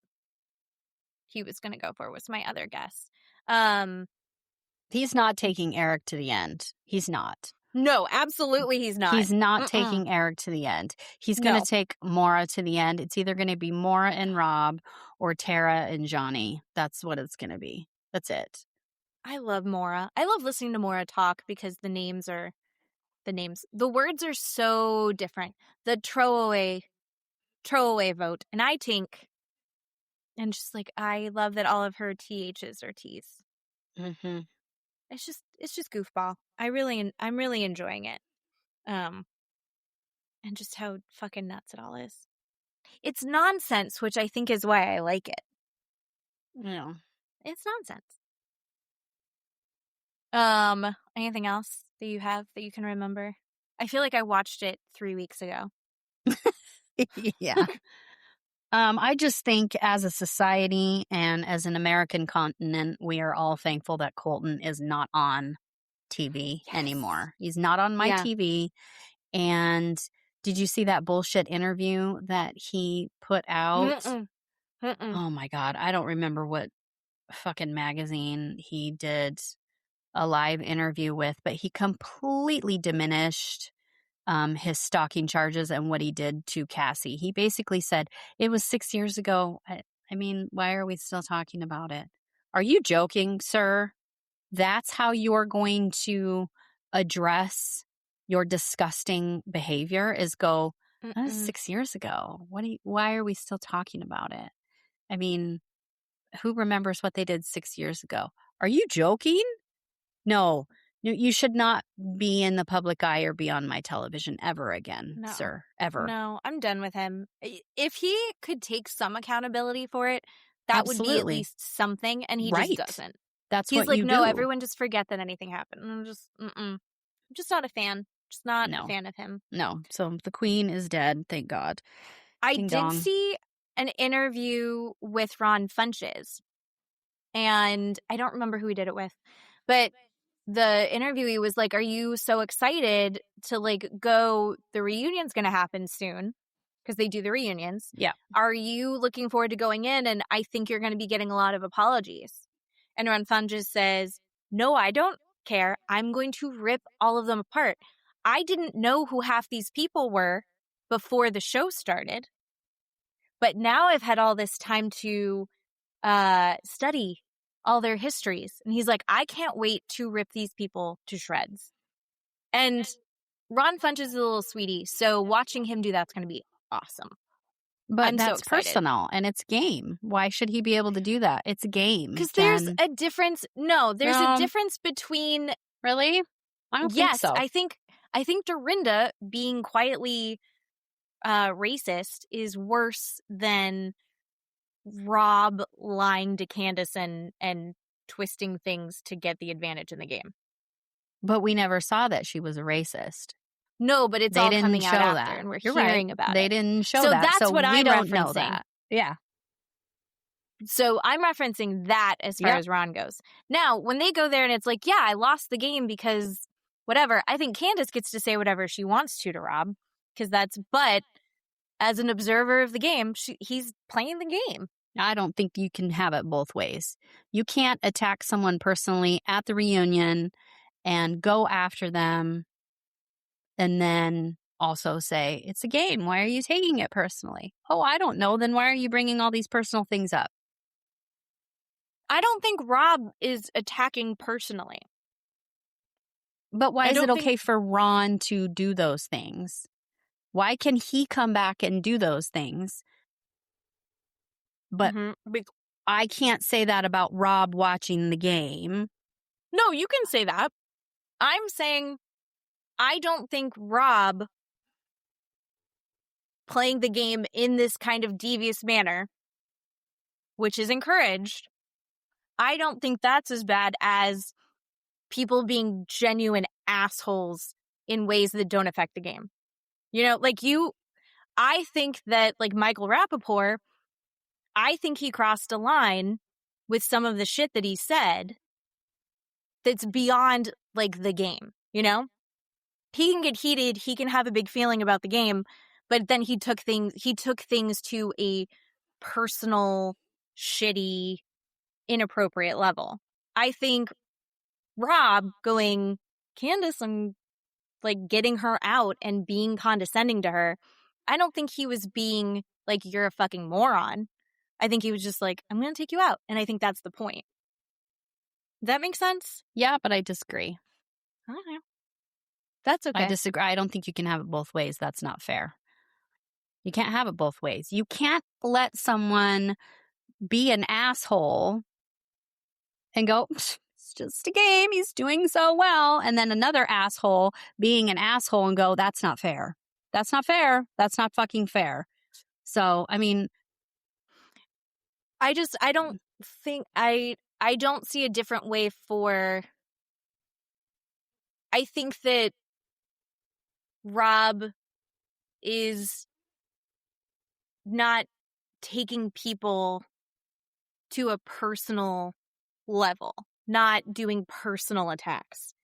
he was going to go for, was my other guess. He's not taking Eric to the end. He's not. No, absolutely he's not. He's not taking Eric to the end. He's going to take Maura to the end. It's either going to be Maura and Rob or Tara and Johnny. That's what it's going to be. That's it. I love Maura. I love listening to Maura talk because the words are so different. The throwaway vote. And I think, and just like, I love that all of her THs are Ts. Mm-hmm. It's just goofball. I'm really enjoying it. And just how fucking nuts it all is. It's nonsense, which I think is why I like it. Yeah. It's nonsense. Anything else that you have that you can remember? I feel like I watched it 3 weeks ago. Yeah. I just think as a society and as an American continent, we are all thankful that Colton is not on TV anymore. He's not on my TV. And did you see that bullshit interview that he put out? Oh my God. I don't remember what fucking magazine he did a live interview with, but he completely diminished his stalking charges and what he did to Cassie. He basically said, it was 6 years ago. I mean, why are we still talking about it? Are you joking, sir? That's how you're going to address your disgusting behavior, is go, that was 6 years ago. Why are we still talking about it? I mean, who remembers what they did 6 years ago? Are you joking? No. You should not be in the public eye or be on my television ever again, sir. Ever. No, I'm done with him. If he could take some accountability for it, that would be at least something, and he just doesn't. He's like, no, everyone just forget that anything happened. And I'm just not a fan. Just not a fan of him. No. So the queen is dead, thank God. I did see an interview with Ron Funches, and I don't remember who he did it with, but the interviewee was like, are you so excited to go? The reunion's going to happen soon because they do the reunions. Yeah. Are you looking forward to going in? And I think you're going to be getting a lot of apologies. And Ron Funches says, no, I don't care. I'm going to rip all of them apart. I didn't know who half these people were before the show started. But now I've had all this time to study all their histories. And he's like, I can't wait to rip these people to shreds. And Ron Funches is a little sweetie, so watching him do that's going to be awesome. But that's personal, and it's game. Why should he be able to do that? It's a game. Because there's a difference. No, there's a difference between... Really? I don't think so. I think Dorinda being quietly racist is worse than Rob lying to Candiace and twisting things to get the advantage in the game. But we never saw that she was a racist. No, but it's all coming out after, and we're hearing about it. They didn't show that. That's what I'm don't referencing. Know that. Yeah. So I'm referencing that as far as Ron goes. Now, when they go there and it's like, yeah, I lost the game because whatever, I think Candiace gets to say whatever she wants to Rob. But as an observer of the game, he's playing the game. I don't think you can have it both ways. You can't attack someone personally at the reunion and go after them and then also say, it's a game. Why are you taking it personally? Oh, I don't know. Then why are you bringing all these personal things up? I don't think Rob is attacking personally. But why is it okay for Ron to do those things? Why can he come back and do those things? But I can't say that about Rob watching the game. No, you can say that. I'm saying I don't think Rob playing the game in this kind of devious manner, which is encouraged, I don't think that's as bad as people being genuine assholes in ways that don't affect the game. You know, like I think that, like, Michael Rappaport, I think he crossed a line with some of the shit that he said that's beyond, like, the game, you know? He can get heated, he can have a big feeling about the game, but then he took things to a personal, shitty, inappropriate level. I think Rob going, Candiace, I'm, like, getting her out and being condescending to her, I don't think he was being like, you're a fucking moron. I think he was just like, I'm going to take you out. And I think that's the point. Does that make sense? Yeah, but I disagree. Okay. That's okay. I disagree. I don't think you can have it both ways. That's not fair. You can't have it both ways. You can't let someone be an asshole and go, it's just a game. He's doing so well. And then another asshole being an asshole and go, that's not fair. That's not fair. That's not fucking fair. So, I mean, I don't think I don't see a different way for. I think that Rob is not taking people to a personal level, not doing personal attacks.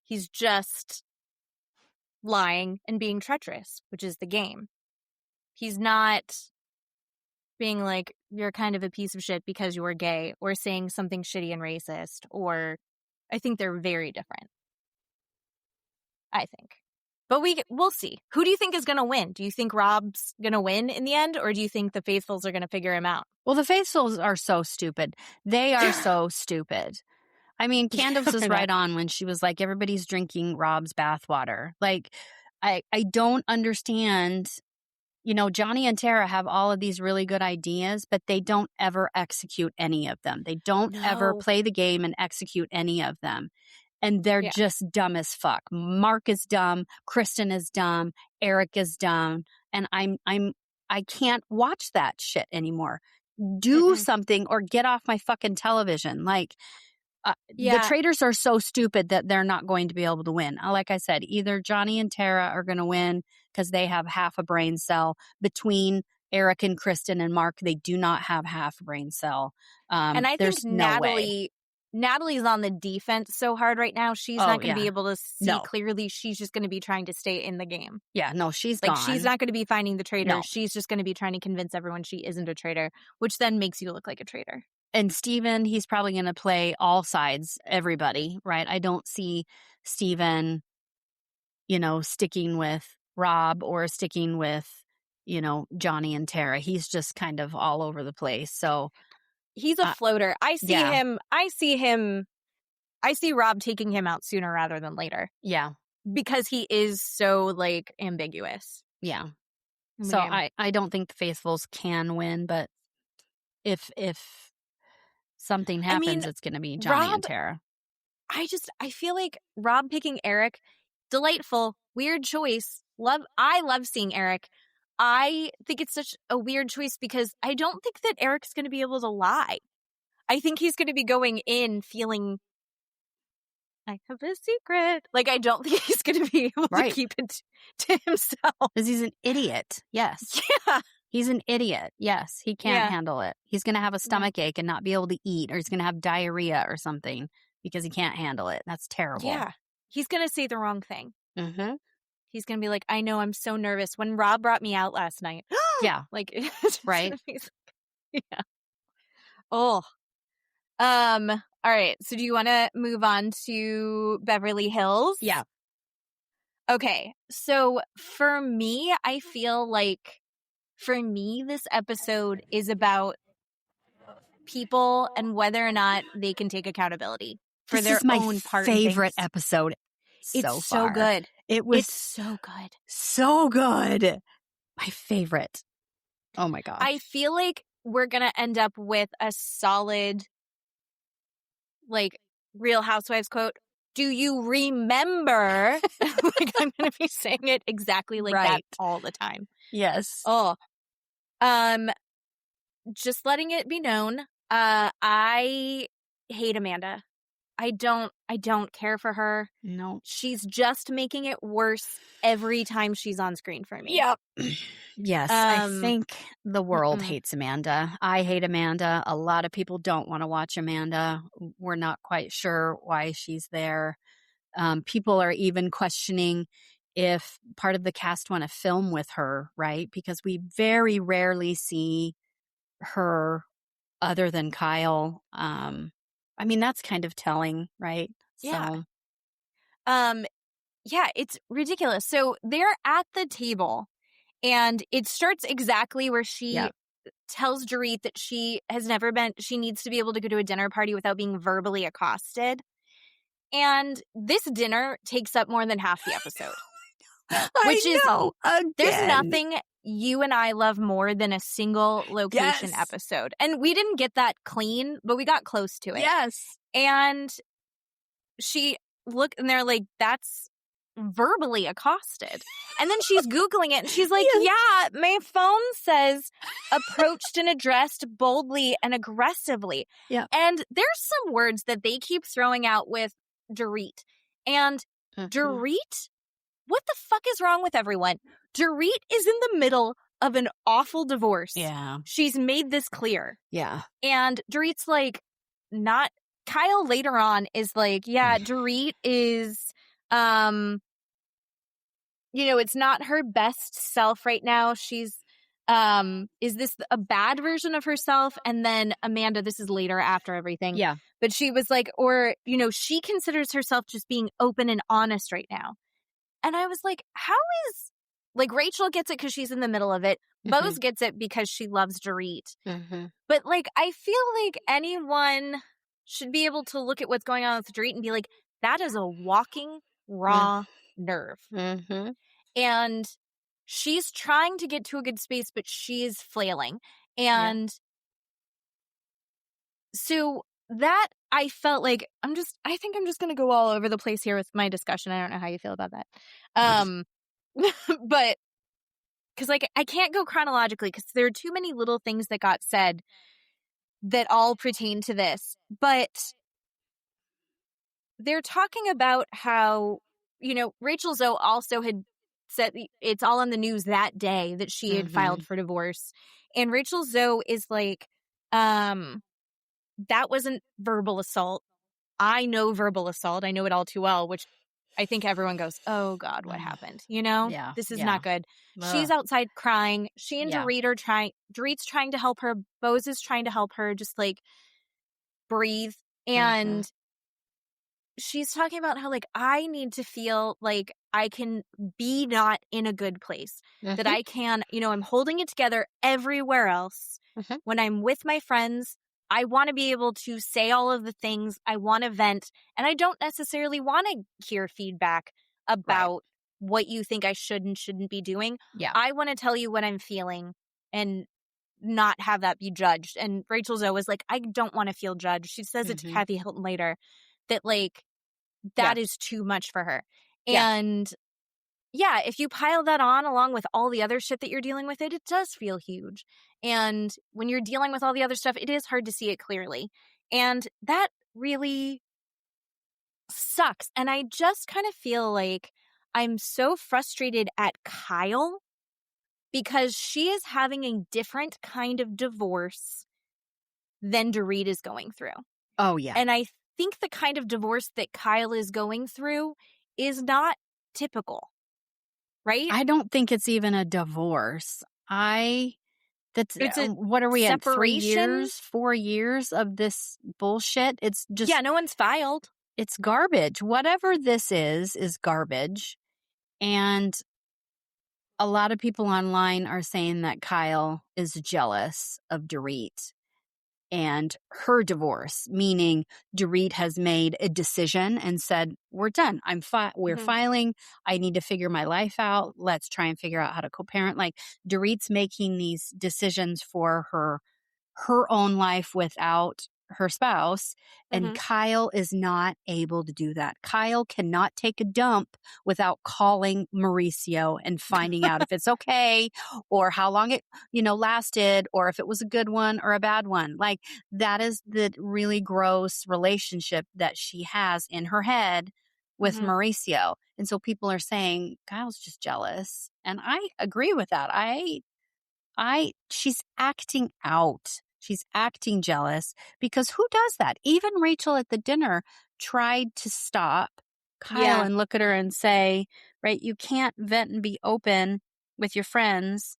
He's just lying and being treacherous, which is the game. He's not being like, you're kind of a piece of shit because you're gay, or saying something shitty and racist, or I think they're very different. I think. But we'll see. Who do you think is going to win? Do you think Rob's going to win in the end, or do you think the faithfuls are going to figure him out? Well, the faithfuls are so stupid. They are so stupid. I mean, Candiace was right on when she was like, everybody's drinking Rob's bathwater. Like, I don't understand. You know, Johnny and Tara have all of these really good ideas, but they don't ever execute any of them. They don't ever play the game and execute any of them. And they're just dumb as fuck. Mark is dumb. Kristen is dumb. Eric is dumb. And I can't watch that shit anymore. Do something or get off my fucking television. Like, the traitors are so stupid that they're not going to be able to win. Like I said, either Johnny and Tara are going to win because they have half a brain cell. Between Eric and Kristen and Mark, they do not have half a brain cell. And I think Natalie's on the defense so hard right now. She's not going to be able to see clearly. She's just going to be trying to stay in the game. Yeah, no, she's like, gone. She's not going to be finding the traitor. No. She's just going to be trying to convince everyone she isn't a traitor, which then makes you look like a traitor. And Steven, he's probably going to play all sides, everybody, right? I don't see Steven, you know, sticking with Rob or sticking with, you know, Johnny and Tara. He's just kind of all over the place. So he's a floater. I see Rob taking him out sooner rather than later. Yeah. Because he is so, like, ambiguous. Yeah. So I don't think the faithfuls can win, but if something happens, it's going to be Johnny and Tara. I feel like Rob picking Eric, delightful, weird choice. I love seeing Eric. I think it's such a weird choice because I don't think that Eric's going to be able to lie. I think he's going to be going in feeling, I have a secret. Like, I don't think he's going to be able to keep it to himself. Because he's an idiot. Yes. Yeah. He's an idiot. Yes. He can't handle it. He's going to have a stomach ache and not be able to eat, or he's going to have diarrhea or something because he can't handle it. That's terrible. Yeah. He's going to say the wrong thing. Mm-hmm. He's going to be like, I know, I'm so nervous. When Rob brought me out last night. Yeah. Like, right. Yeah. Oh. All right. So do you want to move on to Beverly Hills? Yeah. Okay. So for me, I feel like this episode is about people and whether or not they can take accountability for their own part. This is my favorite episode. It's so good. It's so good. So good. My favorite. Oh my God. I feel like we're going to end up with a solid, like, Real Housewives quote. Do you remember? Like, I'm going to be saying it exactly like that all the time. Yes. Oh, just letting it be known. I hate Amanda. I don't care for her. No. She's just making it worse every time she's on screen for me. Yep. Yes, I think the world hates Amanda. I hate Amanda. A lot of people don't want to watch Amanda. We're not quite sure why she's there. People are even questioning if part of the cast want to film with her, right? Because we very rarely see her other than Kyle. I mean, that's kind of telling, right? Yeah. Yeah, it's ridiculous. So they're at the table, and it starts exactly where she tells Dorit that she needs to be able to go to a dinner party without being verbally accosted. And this dinner takes up more than half the episode. There's nothing you and I love more than a single location episode. And we didn't get that clean, but we got close to it. Yes. And and they're like, that's verbally accosted. And then she's Googling it and she's like, yeah, my phone says approached and addressed boldly and aggressively. Yeah. And there's some words that they keep throwing out with Dorit. And Dorit, what the fuck is wrong with everyone? Dorit is in the middle of an awful divorce. Yeah. She's made this clear. Yeah. And Dorit's like, not... Kyle later on is like, yeah, Dorit is, it's not her best self right now. She's, is this a bad version of herself? And then Amanda, this is later after everything. Yeah. But she was like, or, she considers herself just being open and honest right now. And I was like, Rachel gets it because she's in the middle of it. Boz gets it because she loves Dorit. But, I feel like anyone should be able to look at what's going on with Dorit and be like, that is a walking raw nerve. And she's trying to get to a good space, but she is flailing. And so that I felt like I think I'm just going to go all over the place here with my discussion. I don't know how you feel about that. But because I can't go chronologically because there are too many little things that got said that all pertain to this. But they're talking about how, Rachel Zoe also had said it's all in the news that day that she had filed for divorce. And Rachel Zoe is like, that wasn't verbal assault. I know verbal assault. I know it all too well, which I think everyone goes, oh God, what happened? Yeah. This is not good. She's outside crying. She and Dorit are Dorit's trying to help her. Boz is trying to help her just breathe. And she's talking about how I need to feel like I can be not in a good place. That I can, I'm holding it together everywhere else. When I'm with my friends, I want to be able to say all of the things. I want to vent. And I don't necessarily want to hear feedback about what you think I should and shouldn't be doing. Yeah. I want to tell you what I'm feeling and not have that be judged. And Rachel Zoe was like, I don't want to feel judged. She says it to Kathy Hilton later that that is too much for her. And if you pile that on along with all the other shit that you're dealing with, it does feel huge. And when you're dealing with all the other stuff, it is hard to see it clearly. And that really sucks. And I just kind of feel like I'm so frustrated at Kyle because she is having a different kind of divorce than Dorit is going through. Oh, yeah. And I think the kind of divorce that Kyle is going through is not typical. Right? I don't think it's even a divorce. What are we at? 3 years, 4 years of this bullshit? It's just... Yeah, no one's filed. It's garbage. Whatever this is garbage. And a lot of people online are saying that Kyle is jealous of Dorit and her divorce, meaning Dorit has made a decision and said, we're done. We're filing. I need to figure my life out. Let's try and figure out how to co-parent. Dorit's making these decisions for her her own life without her spouse, and Kyle is not able to do that. Kyle cannot take a dump without calling Mauricio and finding out if it's okay or how long it, lasted, or if it was a good one or a bad one. Like, that is the really gross relationship that she has in her head with Mauricio. And so people are saying Kyle's just jealous. And I agree with that. She's acting out. She's acting jealous, because who does that? Even Rachel at the dinner tried to stop Kyle and look at her and say, right, you can't vent and be open with your friends.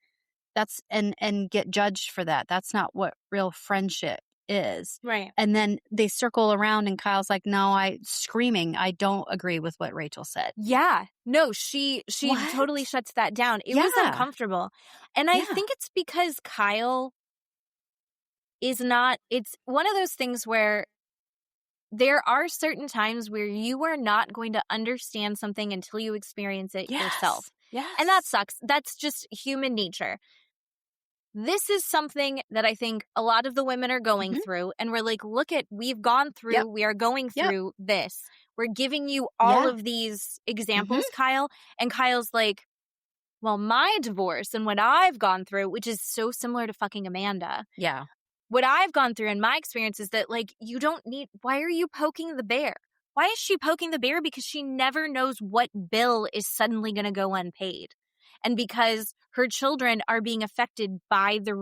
And get judged for that. That's not what real friendship is. Right. And then they circle around and Kyle's like, no, screaming, I don't agree with what Rachel said. Yeah. No, she totally shuts that down. It was uncomfortable. And I think it's because Kyle is not, it's one of those things where there are certain times where you are not going to understand something until you experience it yourself. Yes. And that sucks. That's just human nature. This is something that I think a lot of the women are going through. And we're like, look at, we've gone through, we are going through this. We're giving you all of these examples, Kyle. And Kyle's like, well, my divorce and what I've gone through, which is so similar to fucking Amanda. Yeah. What I've gone through in my experience is that, like, you don't need, why are you poking the bear? Why is she poking the bear? Because she never knows what bill is suddenly going to go unpaid. And because her children are being affected by the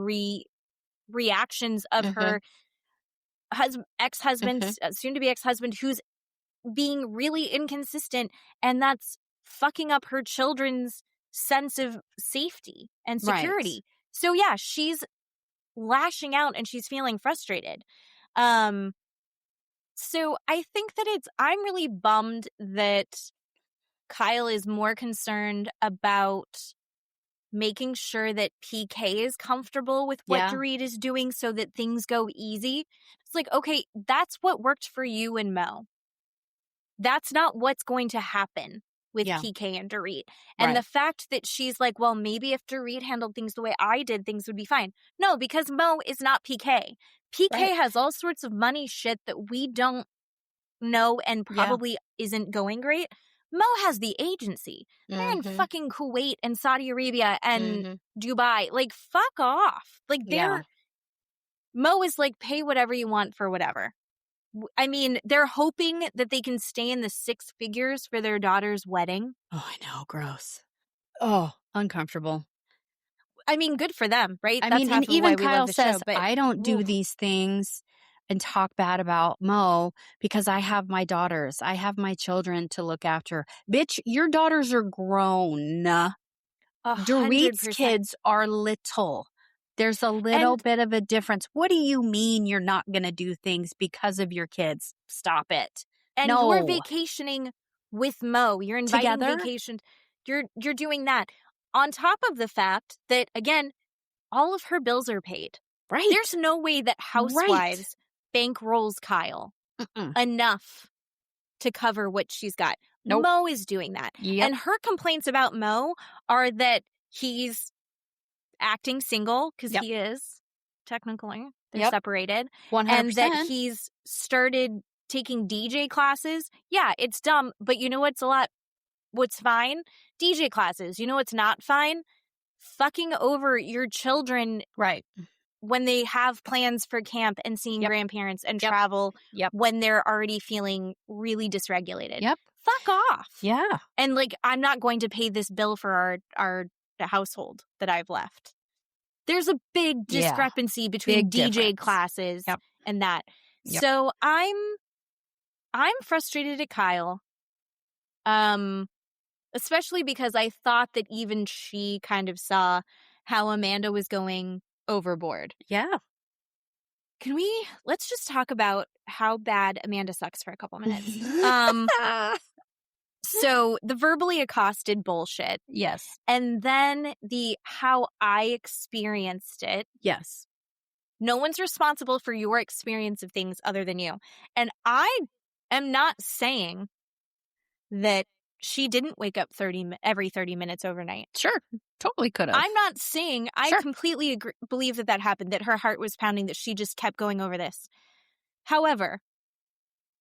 reactions of her ex-husband, soon-to-be ex-husband, who's being really inconsistent, and that's fucking up her children's sense of safety and security. Right. So yeah, she's lashing out and she's feeling frustrated. So I think that I'm really bummed that Kyle is more concerned about making sure that PK is comfortable with what Dorit is doing so that things go easy. It's like, okay, that's what worked for you and Mo. That's not what's going to happen with PK and Dorit. And the fact that she's like, well, maybe if Dorit handled things the way I did, things would be fine. No, because Mo is not PK. PK has all sorts of money shit that we don't know and probably isn't going great. Mo has the agency. They're in fucking Kuwait and Saudi Arabia and Dubai. Like, fuck off. Like, Mo is like, pay whatever you want for whatever. I mean, they're hoping that they can stay in the six figures for their daughter's wedding. Oh, I know. Gross. Oh, uncomfortable. I mean, good for them, right? I mean, and even Kyle says, I don't do these things and talk bad about Mo because I have my daughters. I have my children to look after. Bitch, your daughters are grown. 100%. Dorit's kids are little. There's a little bit of a difference. What do you mean you're not going to do things because of your kids? Stop it. And you're vacationing with Mo. You're inviting vacation. You're doing that. On top of the fact that, again, all of her bills are paid. Right. There's no way that Housewives bankrolls Kyle enough to cover what she's got. Nope. Mo is doing that. Yep. And her complaints about Mo are that he's acting single, because he is, technically. They're separated. 100%. And that he's started taking DJ classes. Yeah, it's dumb, but you know what's fine? DJ classes. You know what's not fine? Fucking over your children. Right. When they have plans for camp and seeing grandparents and travel when they're already feeling really dysregulated. Yep. Fuck off. Yeah. And like, I'm not going to pay this bill for our household that I've left. There's a big discrepancy between DJ classes and that. Yep. So I'm frustrated at Kyle. Especially because I thought that even she kind of saw how Amanda was going overboard. Yeah. Let's just talk about how bad Amanda sucks for a couple minutes. So the verbally accosted bullshit. Yes. And then how I experienced it. Yes. No one's responsible for your experience of things other than you. And I am not saying that she didn't wake up every 30 minutes overnight. Sure. Totally could have. I'm not saying I completely believe that happened, that her heart was pounding, that she just kept going over this. However,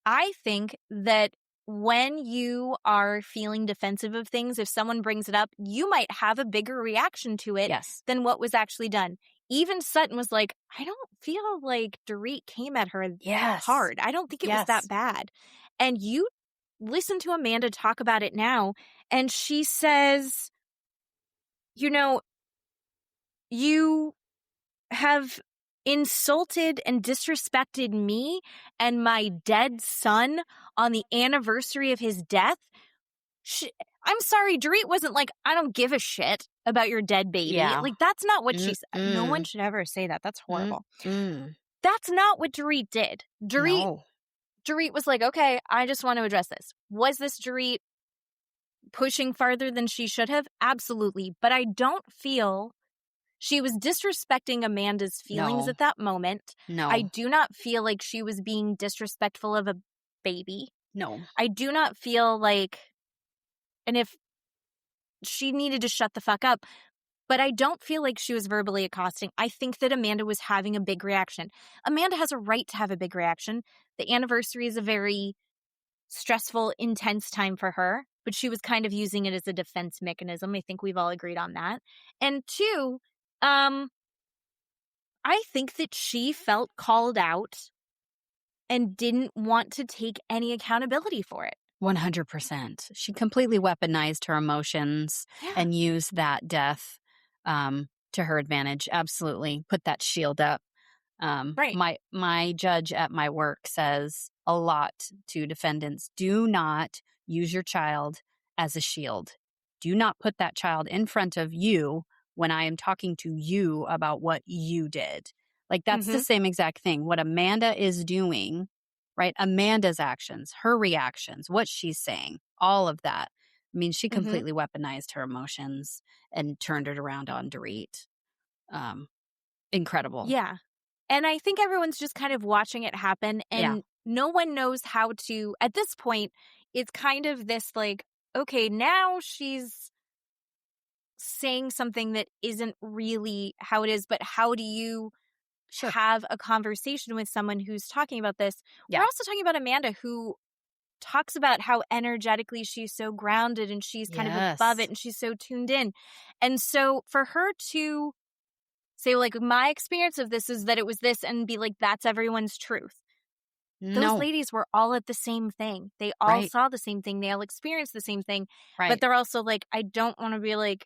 I think that when you are feeling defensive of things, if someone brings it up, you might have a bigger reaction to it than what was actually done. Even Sutton was like, I don't feel like Dorit came at her that hard. I don't think it was that bad. And you listen to Amanda talk about it now, and she says, you know, you have insulted and disrespected me and my dead son on the anniversary of his death. I'm sorry, Dorit wasn't like, I don't give a shit about your dead baby. Yeah. Like, that's not what she said. No one should ever say that. That's horrible. That's not what Dorit did. Dorit was like, okay, I just want to address this. Was this Dorit pushing farther than she should have? Absolutely. But I don't feel she was disrespecting Amanda's feelings at that moment. No. I do not feel like she was being disrespectful of a baby. No. I do not feel like, and if she needed to shut the fuck up, but I don't feel like she was verbally accosting. I think that Amanda was having a big reaction. Amanda has a right to have a big reaction. The anniversary is a very stressful, intense time for her, but she was kind of using it as a defense mechanism. I think we've all agreed on that. And two, I think that she felt called out and didn't want to take any accountability for it. 100%. She completely weaponized her emotions and used that death to her advantage. Absolutely. Put that shield up. My judge at my work says a lot to defendants. Do not use your child as a shield. Do not put that child in front of you when I am talking to you about what you did. Like, that's the same exact thing. What Amanda is doing, right? Amanda's actions, her reactions, what she's saying, all of that. I mean, she completely weaponized her emotions and turned it around on Dorit. Incredible. Yeah. And I think everyone's just kind of watching it happen, and no one knows how to, at this point, it's kind of this like, okay, now she's saying something that isn't really how it is, but how do you have a conversation with someone who's talking about this? We're also talking about Amanda, who talks about how energetically she's so grounded and she's kind of above it and she's so tuned in. And so for her to say, like, my experience of this is that it was this, and be like, that's everyone's truth. Those ladies were all at the same thing. They all saw the same thing. They all experienced the same thing. But they're also like, I don't want to be like,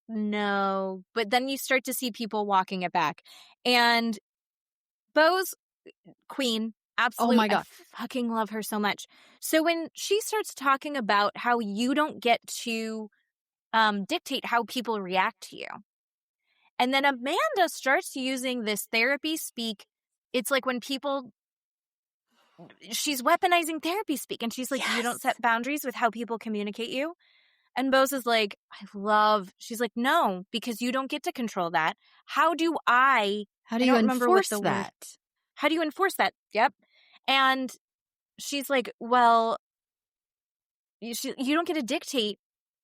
no. But then you start to see people walking it back. And Boz, queen, absolutely. Oh my God. I fucking love her so much. So when she starts talking about how you don't get to dictate how people react to you. And then Amanda starts using this therapy speak. It's like when people, she's weaponizing therapy speak. And she's like, you don't set boundaries with how people communicate you. And Boz is like, she's like, no, because you don't get to control that. How do you enforce that? How do you enforce that? Yep. And she's like, well, you don't get to dictate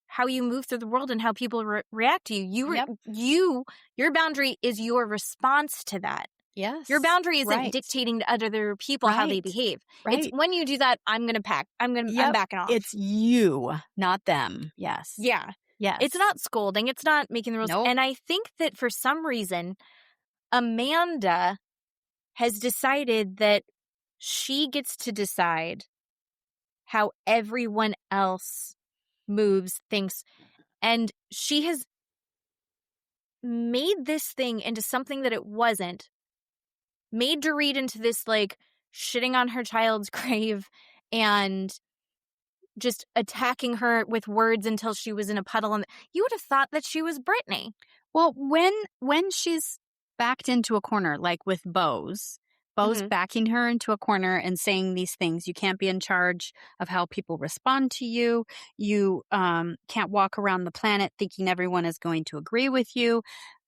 how you move through the world and how people react to you. Your boundary is your response to that. Yes. Your boundary isn't dictating to other people how they behave. It's when you do that, I'm backing off. It's you, not them. Yes. Yeah. Yes. It's not scolding. It's not making the rules. Nope. And I think that for some reason, Amanda has decided that she gets to decide how everyone else moves, thinks. And she has made this thing into something that it wasn't. Made Dorit into this, like, shitting on her child's grave and just attacking her with words until she was in a puddle. And you would have thought that she was Brittany. Well, when she's backed into a corner, like with Boz backing her into a corner and saying these things, you can't be in charge of how people respond to you. You can't walk around the planet thinking everyone is going to agree with you.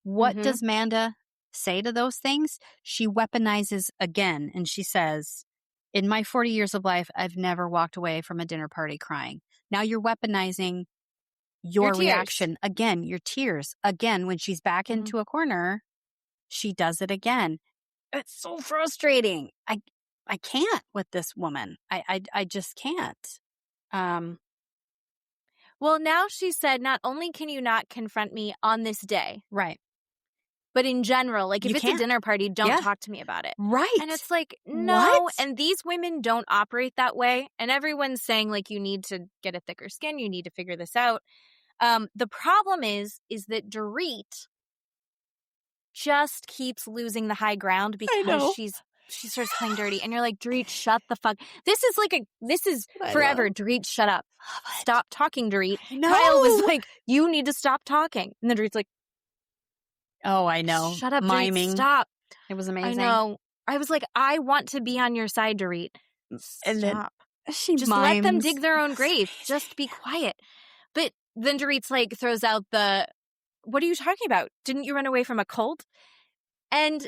What does Amanda say to those things? She weaponizes again, and she says, in my 40 years of life, I've never walked away from a dinner party crying. Now you're weaponizing your reaction. Again, your tears. Again, when she's back into a corner, she does it again. It's so frustrating. I can't with this woman. I just can't. Well, now she said, not only can you not confront me on this day. Right. But in general, like if it's a dinner party, don't talk to me about it. Right. And it's like, no. What? And these women don't operate that way. And everyone's saying like, you need to get a thicker skin. You need to figure this out. The problem is that Dorit just keeps losing the high ground because she starts playing dirty. And you're like, Dorit, shut the fuck. This is forever. Dorit, shut up. Stop talking, Dorit. Kyle was like, you need to stop talking. And then Dorit's like, oh, I know. Shut up, miming. Dorit, stop. It was amazing. I know. I was like, I want to be on your side, Dorit. Stop. And then she just let them dig their own grave. Just be quiet. But then Dorit's like throws out the, what are you talking about? Didn't you run away from a cult? And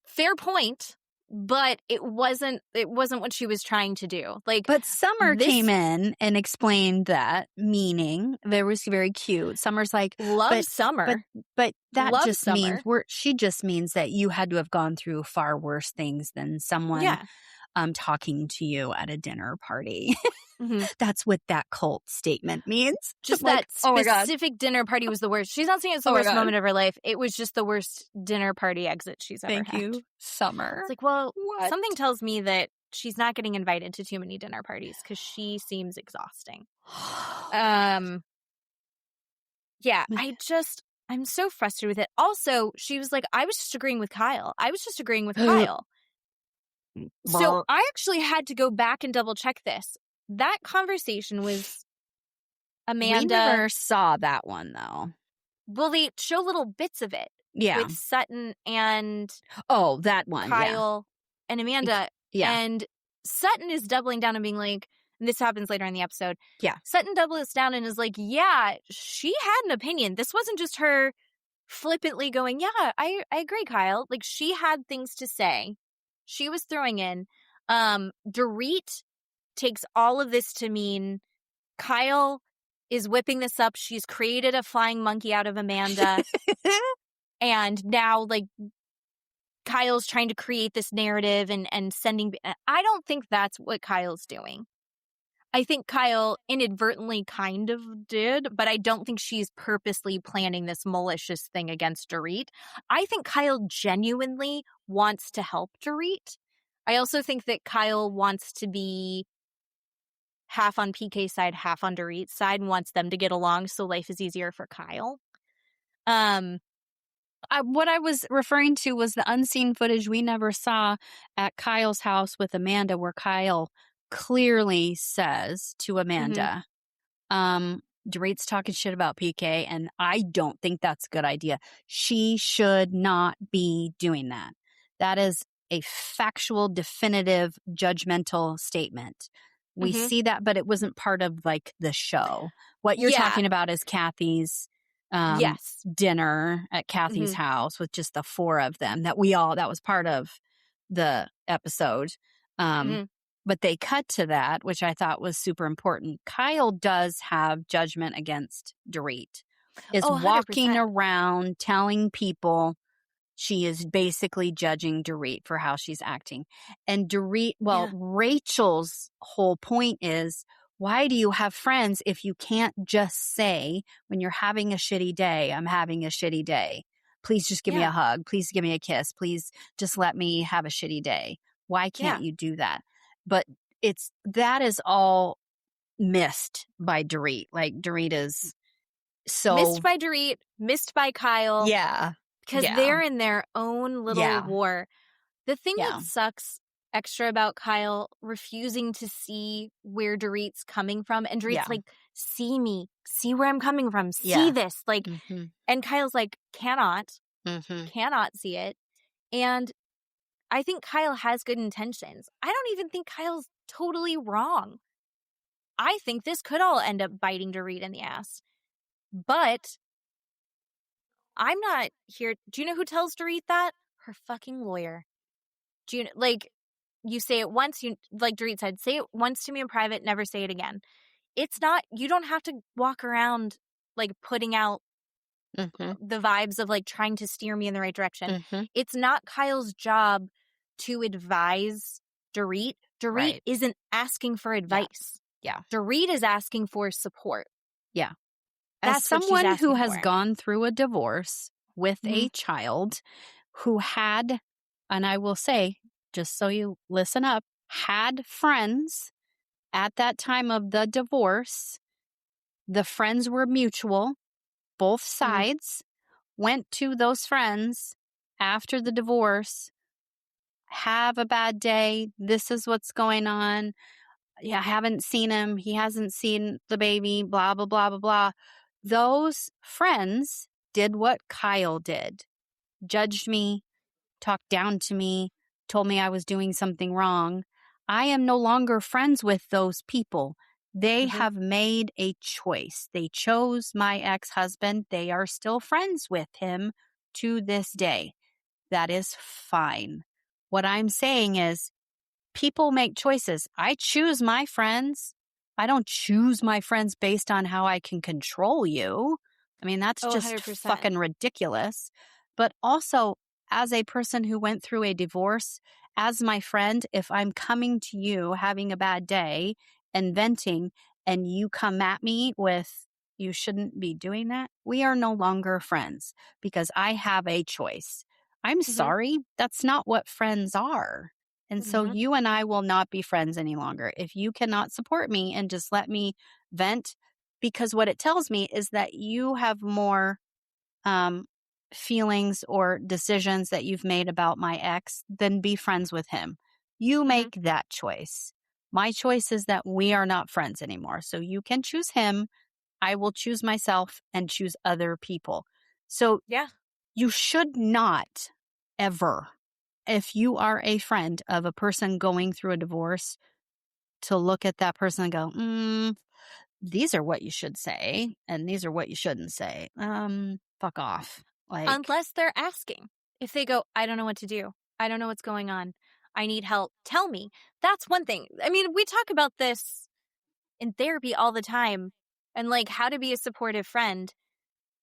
fair point, but it wasn't what she was trying to do. Like, but Summer came in and explained that meaning. That was very cute. Summer's like, Summer, but that just means she just means that you had to have gone through far worse things than someone talking to you at a dinner party. That's what that cult statement means. Just like, that specific dinner party was the worst. She's not saying it's the worst moment of her life. It was just the worst dinner party exit she's ever had. Thank you, Summer. It's like, well, something tells me that she's not getting invited to too many dinner parties because she seems exhausting. Yeah, I'm so frustrated with it. Also, she was like, I was just agreeing with Kyle. So I actually had to go back and double check this. That conversation was Amanda. We never saw that one, though. Well, they show little bits of it. Yeah. With Sutton and that one. Kyle and Amanda. Yeah. And Sutton is doubling down and being like, and this happens later in the episode. Yeah. Sutton doubles down and is like, yeah, she had an opinion. This wasn't just her flippantly going, yeah, I agree, Kyle. Like, she had things to say. She was throwing in. Dorit takes all of this to mean Kyle is whipping this up. She's created a flying monkey out of Amanda. And now, like, Kyle's trying to create this narrative and sending. I don't think that's what Kyle's doing. I think Kyle inadvertently kind of did, but I don't think she's purposely planning this malicious thing against Dorit. I think Kyle genuinely wants to help Dorit. I also think that Kyle wants to be half on PK's side, half on Dorit's side, and wants them to get along so life is easier for Kyle. What I was referring to was the unseen footage we never saw at Kyle's house with Amanda, where Kyle clearly says to Amanda, Dorit's talking shit about PK, and I don't think that's a good idea. She should not be doing that. That is a factual, definitive, judgmental statement. We see that, but it wasn't part of, like, the show. What you're talking about is Kathy's dinner at Kathy's house with just the four of them that was part of the episode. But they cut to that, which I thought was super important. Kyle does have judgment against Dorit. Is walking around telling people she is basically judging Dorit for how she's acting. And Dorit, Rachel's whole point is, why do you have friends if you can't just say when you're having a shitty day, I'm having a shitty day. Please just give me a hug. Please give me a kiss. Please just let me have a shitty day. Why can't you do that? But that is all missed by Dorit. Like, Dorit is so missed by Dorit, missed by Kyle. Yeah. Because they're in their own little war. The thing that sucks extra about Kyle refusing to see where Dorit's coming from, and Dorit's like, see me, see where I'm coming from, see this. Like, and Kyle's like, cannot see it. And I think Kyle has good intentions. I don't even think Kyle's totally wrong. I think this could all end up biting Dorit in the ass. But I'm not here. Do you know who tells Dorit that? Her fucking lawyer. Do you like, you say it once, you like Dorit said, say it once to me in private, never say it again. It's not, you don't have to walk around like putting out the vibes of like trying to steer me in the right direction. It's not Kyle's job to advise Dorit. Dorit isn't asking for advice. Yeah. Dorit is asking for support. Yeah. That's as someone who has for. gone through a divorce with a child who had, and I will say, just so you listen up, had friends at that time of the divorce. The friends were mutual. Both sides went to those friends after the divorce. Have a bad day. This is what's going on. Yeah, I haven't seen him. He hasn't seen the baby, blah, blah, blah, blah, blah. Those friends did what Kyle did. Judged me, talked down to me, told me I was doing something wrong. I am no longer friends with those people. They have made a choice. They chose my ex-husband. They are still friends with him to this day. That is fine. What I'm saying is people make choices. I choose my friends. I don't choose my friends based on how I can control you. I mean, that's just 100%. fucking ridiculous. But also, as a person who went through a divorce, as my friend, if I'm coming to you having a bad day and venting, and you come at me with, you shouldn't be doing that, we are no longer friends because I have a choice. I'm sorry, that's not what friends are. And so you and I will not be friends any longer. If you cannot support me and just let me vent, because what it tells me is that you have more feelings or decisions that you've made about my ex, then be friends with him. You make that choice. My choice is that we are not friends anymore. So you can choose him. I will choose myself and choose other people. So you should not ever, if you are a friend of a person going through a divorce, to look at that person and go, these are what you should say and these are what you shouldn't say. Fuck off. Like, unless they're asking. If they go, I don't know what to do. I don't know what's going on. I need help. Tell me. That's one thing. I mean, we talk about this in therapy all the time and like how to be a supportive friend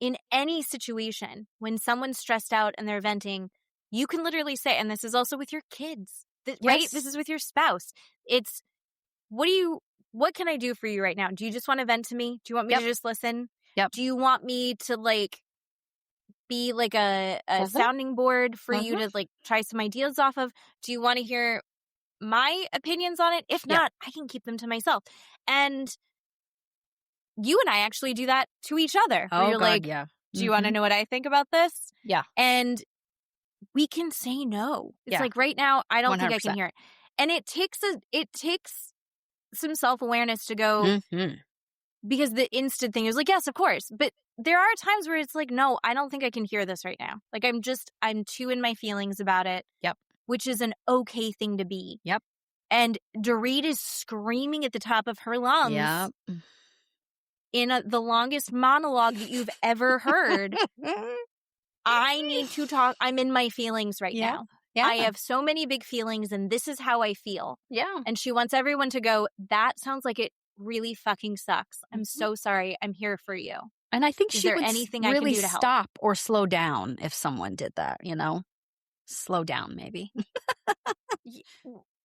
in any situation. When someone's stressed out and they're venting, you can literally say, and this is also with your kids, right? This is with your spouse. It's, what can I do for you right now? Do you just want to vent to me? Do you want me to just listen? Do you want me to like be like a sounding board for you to like try some ideas off of? Do you want to hear my opinions on it? If not, I can keep them to myself. And you and I actually do that to each other. Oh, you're God, like, yeah. Do you want to know what I think about this? Yeah. And we can say no. It's like right now, I don't think I can hear it. And it takes some self-awareness to go, because the instant thing is like, yes, of course. But there are times where it's like, no, I don't think I can hear this right now. Like I'm too in my feelings about it. Which is an okay thing to be. And Dorit is screaming at the top of her lungs in the longest monologue that you've ever heard. I need to talk. I'm in my feelings right now. I have so many big feelings and this is how I feel. And she wants everyone to go, that sounds like it really fucking sucks. I'm so sorry. I'm here for you. And I think she would anything really I can do to help? stop or slow down if someone did that, you know? Slow down, maybe.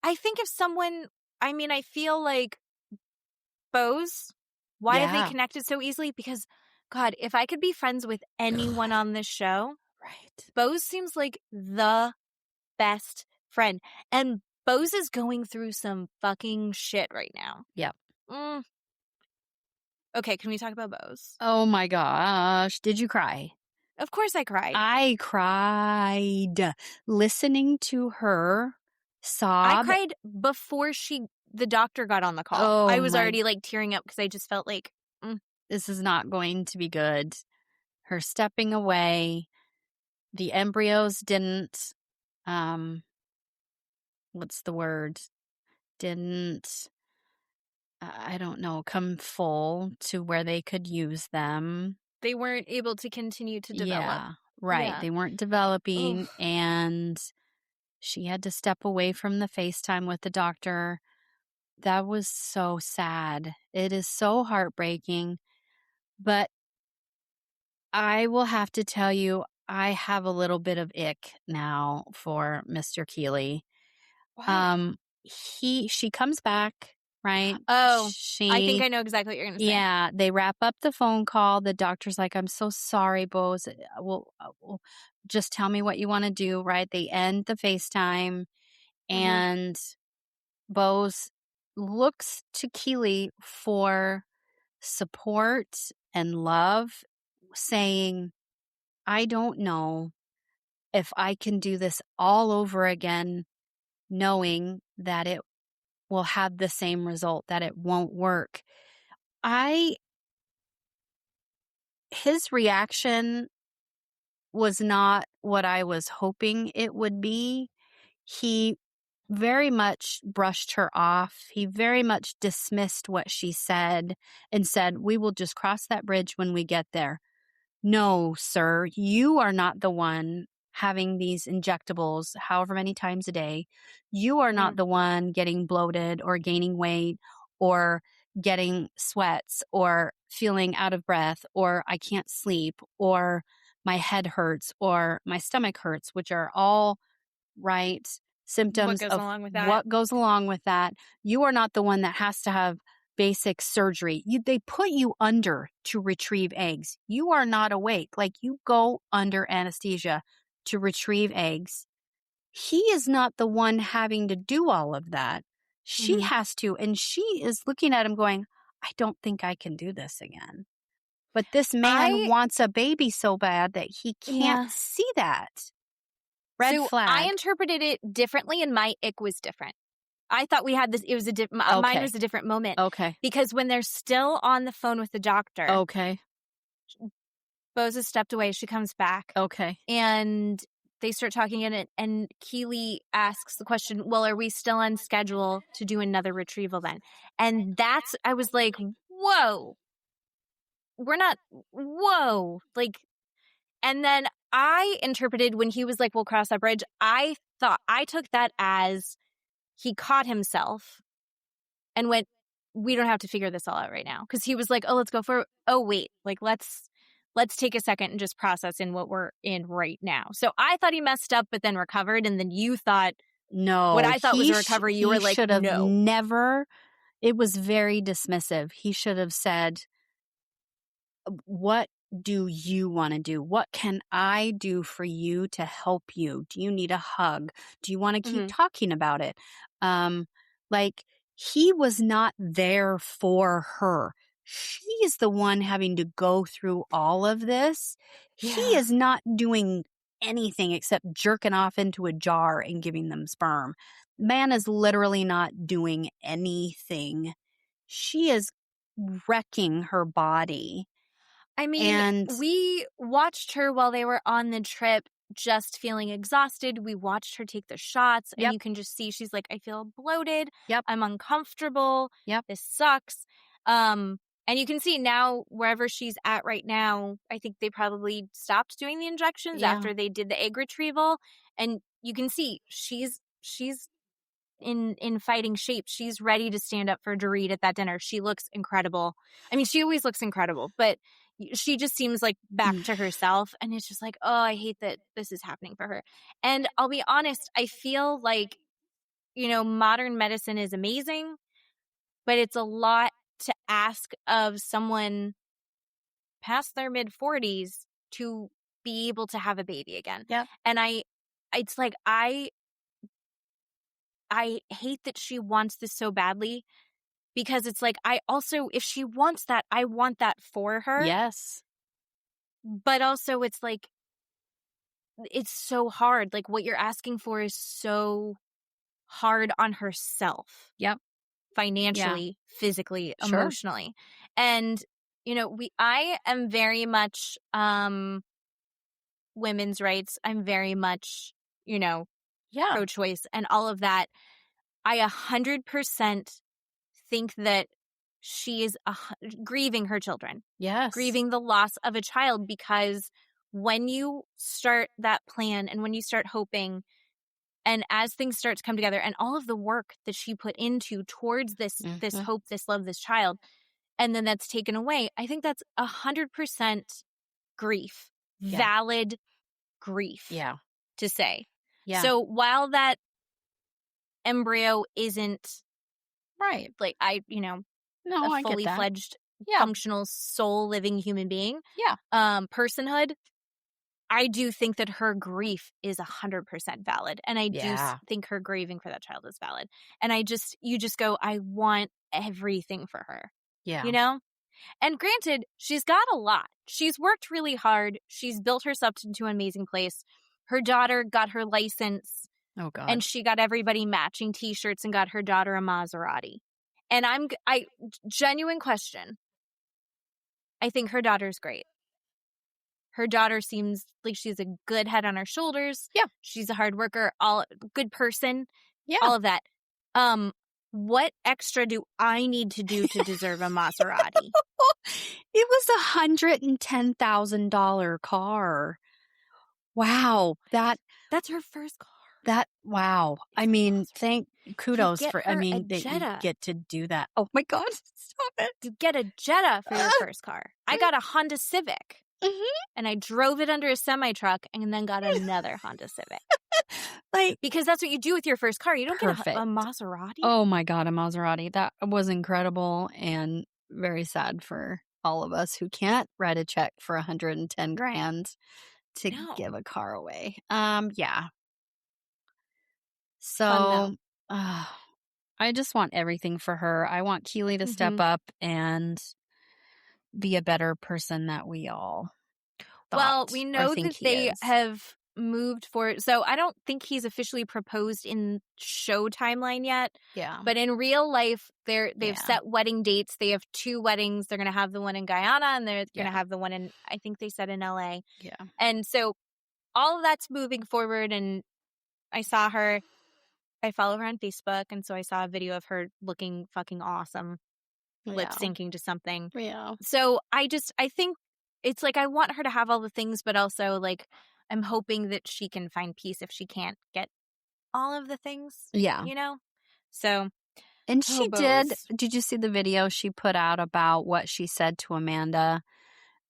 I think if someone, I mean, I feel like Boz, why have they connected so easily? Because, God, if I could be friends with anyone on this show, Boz seems like the best friend. And Boz is going through some fucking shit right now. Okay, can we talk about Boz? Oh my gosh. Did you cry? Of course I cried. I cried listening to her sob. I cried before the doctor got on the call. I was already like tearing up because I just felt like, this is not going to be good. Her stepping away. The embryos didn't, what's the word? Didn't, I don't know, come full to where they could use them. They weren't able to continue to develop. Yeah, right. They weren't developing. And She had to step away from the FaceTime with the doctor. That was so sad. It is so heartbreaking. But I will have to tell you, I have a little bit of ick now for Mr. Keeley. Why? She comes back, right? Oh, I think I know exactly what you're going to say. Yeah, they wrap up the phone call. The doctor's like, I'm so sorry, Boz. Well, just tell me what you want to do, right? They end the FaceTime, and Boz looks to Keeley for support and love, saying, I don't know if I can do this all over again, knowing that it will have the same result, that it won't work. His reaction was not what I was hoping it would be. He very much brushed her off. He very much dismissed what she said and said, we will just cross that bridge when we get there. No, sir, you are not the one having these injectables however many times a day. You are not the one getting bloated or gaining weight or getting sweats or feeling out of breath or I can't sleep or my head hurts or my stomach hurts, which are all right symptoms of what goes along with that. You are not the one that has to have basic surgery. They put you under to retrieve eggs. You are not awake. Like, you go under anesthesia to retrieve eggs. He is not the one having to do all of that. She has to. And she is looking at him going, I don't think I can do this again. But this man wants a baby so bad that he can't see that. Red flag. I interpreted it differently, and my ick was different. I thought we had this. It was mine was a different moment. Okay. Because when they're still on the phone with the doctor. Okay. Boz has stepped away. She comes back. Okay. And they start talking in it. And Keeley asks the question, well, are we still on schedule to do another retrieval then? And I was like, whoa. We're not, whoa. Like, and then I interpreted when he was like, we'll cross that bridge. I took that as he caught himself and went, we don't have to figure this all out right now. Because he was like, oh, let's go for, oh, wait, like, let's take a second and just process in what we're in right now. So I thought he messed up, but then recovered. And then you thought, no, what I thought was a recovery. You were like, should have no. Never. It was very dismissive. He should have said, what do you want to do? What can I do for you to help you? Do you need a hug? Do you want to keep talking about it? Like, he was not there for her. She is the one having to go through all of this. Yeah. He is not doing anything except jerking off into a jar and giving them sperm. Man is literally not doing anything. She is wrecking her body. I mean, we watched her while they were on the trip, just feeling exhausted. We watched her take the shots, and you can just see she's like, I feel bloated. Yep. I'm uncomfortable. Yep. This sucks. And you can see now, wherever she's at right now, I think they probably stopped doing the injections after they did the egg retrieval. And you can see she's in fighting shape. She's ready to stand up for Dorit at that dinner. She looks incredible. I mean, she always looks incredible, but she just seems like back to herself. And it's just like, oh, I hate that this is happening for her. And I'll be honest, I feel like, modern medicine is amazing, but it's a lot to ask of someone past their mid-40s to be able to have a baby again. Yeah. And it's like, I hate that she wants this so badly, because it's like, I also, if she wants that, I want that for her. Yes. But also it's like, it's so hard. Like, what you're asking for is so hard on herself. Yep. Financially, physically, emotionally. And, I am very much women's rights. I'm very much, pro-choice and all of that. I 100% think that she is grieving her children. Yes. Grieving the loss of a child, because when you start that plan and when you start hoping, And as things start to come together and all of the work that she put into towards this hope, this love, this child, and then that's taken away, I think that's 100% grief, valid grief to say. Yeah. So while that embryo isn't like a fully fledged functional soul living human being, personhood, I do think that her grief is 100% valid. And I do think her grieving for that child is valid. And you just go, I want everything for her. Yeah. You know? And granted, she's got a lot. She's worked really hard. She's built herself into an amazing place. Her daughter got her license. Oh, God. And she got everybody matching T-shirts and got her daughter a Maserati. And I genuine question. I think her daughter's great. Her daughter seems like she's a good head on her shoulders. Yeah. She's a hard worker, good person. Yeah. All of that. What extra do I need to do to deserve a Maserati? It was $110,000 car. Wow. That's her first car. Wow. I mean, kudos for, that you get to do that. Oh my God. Stop it. You get a Jetta for your first car. I got a Honda Civic. And I drove it under a semi-truck and then got another Honda Civic. Because that's what you do with your first car. You don't get a Maserati. Oh my God, a Maserati. That was incredible and very sad for all of us who can't write a check for $110,000 to give a car away. Yeah. So I just want everything for her. I want Keeley to step up and be a better person that we all we know that they have moved forward. So I don't think he's officially proposed in show timeline yet. Yeah. But in real life, they've set wedding dates. They have 2 weddings. They're going to have the one in Guyana and they're going to have the one in, I think they said in LA. Yeah. And so all of that's moving forward. And I follow her on Facebook. And so I saw a video of her looking fucking awesome. Lip syncing to something. Yeah. So I think it's like I want her to have all the things, but also like I'm hoping that she can find peace if she can't get all of the things. Yeah. You know? So. And she did you see the video she put out about what she said to Amanda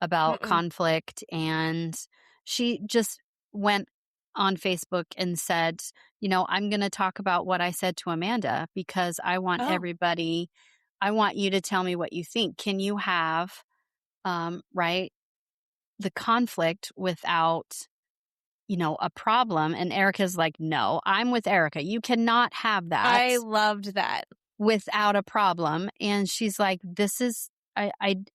about conflict? And she just went on Facebook and said, I'm going to talk about what I said to Amanda because I want I want you to tell me what you think. Can you have, the conflict without, a problem? And Erica's like, no, I'm with Erika. You cannot have that. I loved that. Without a problem. And she's like,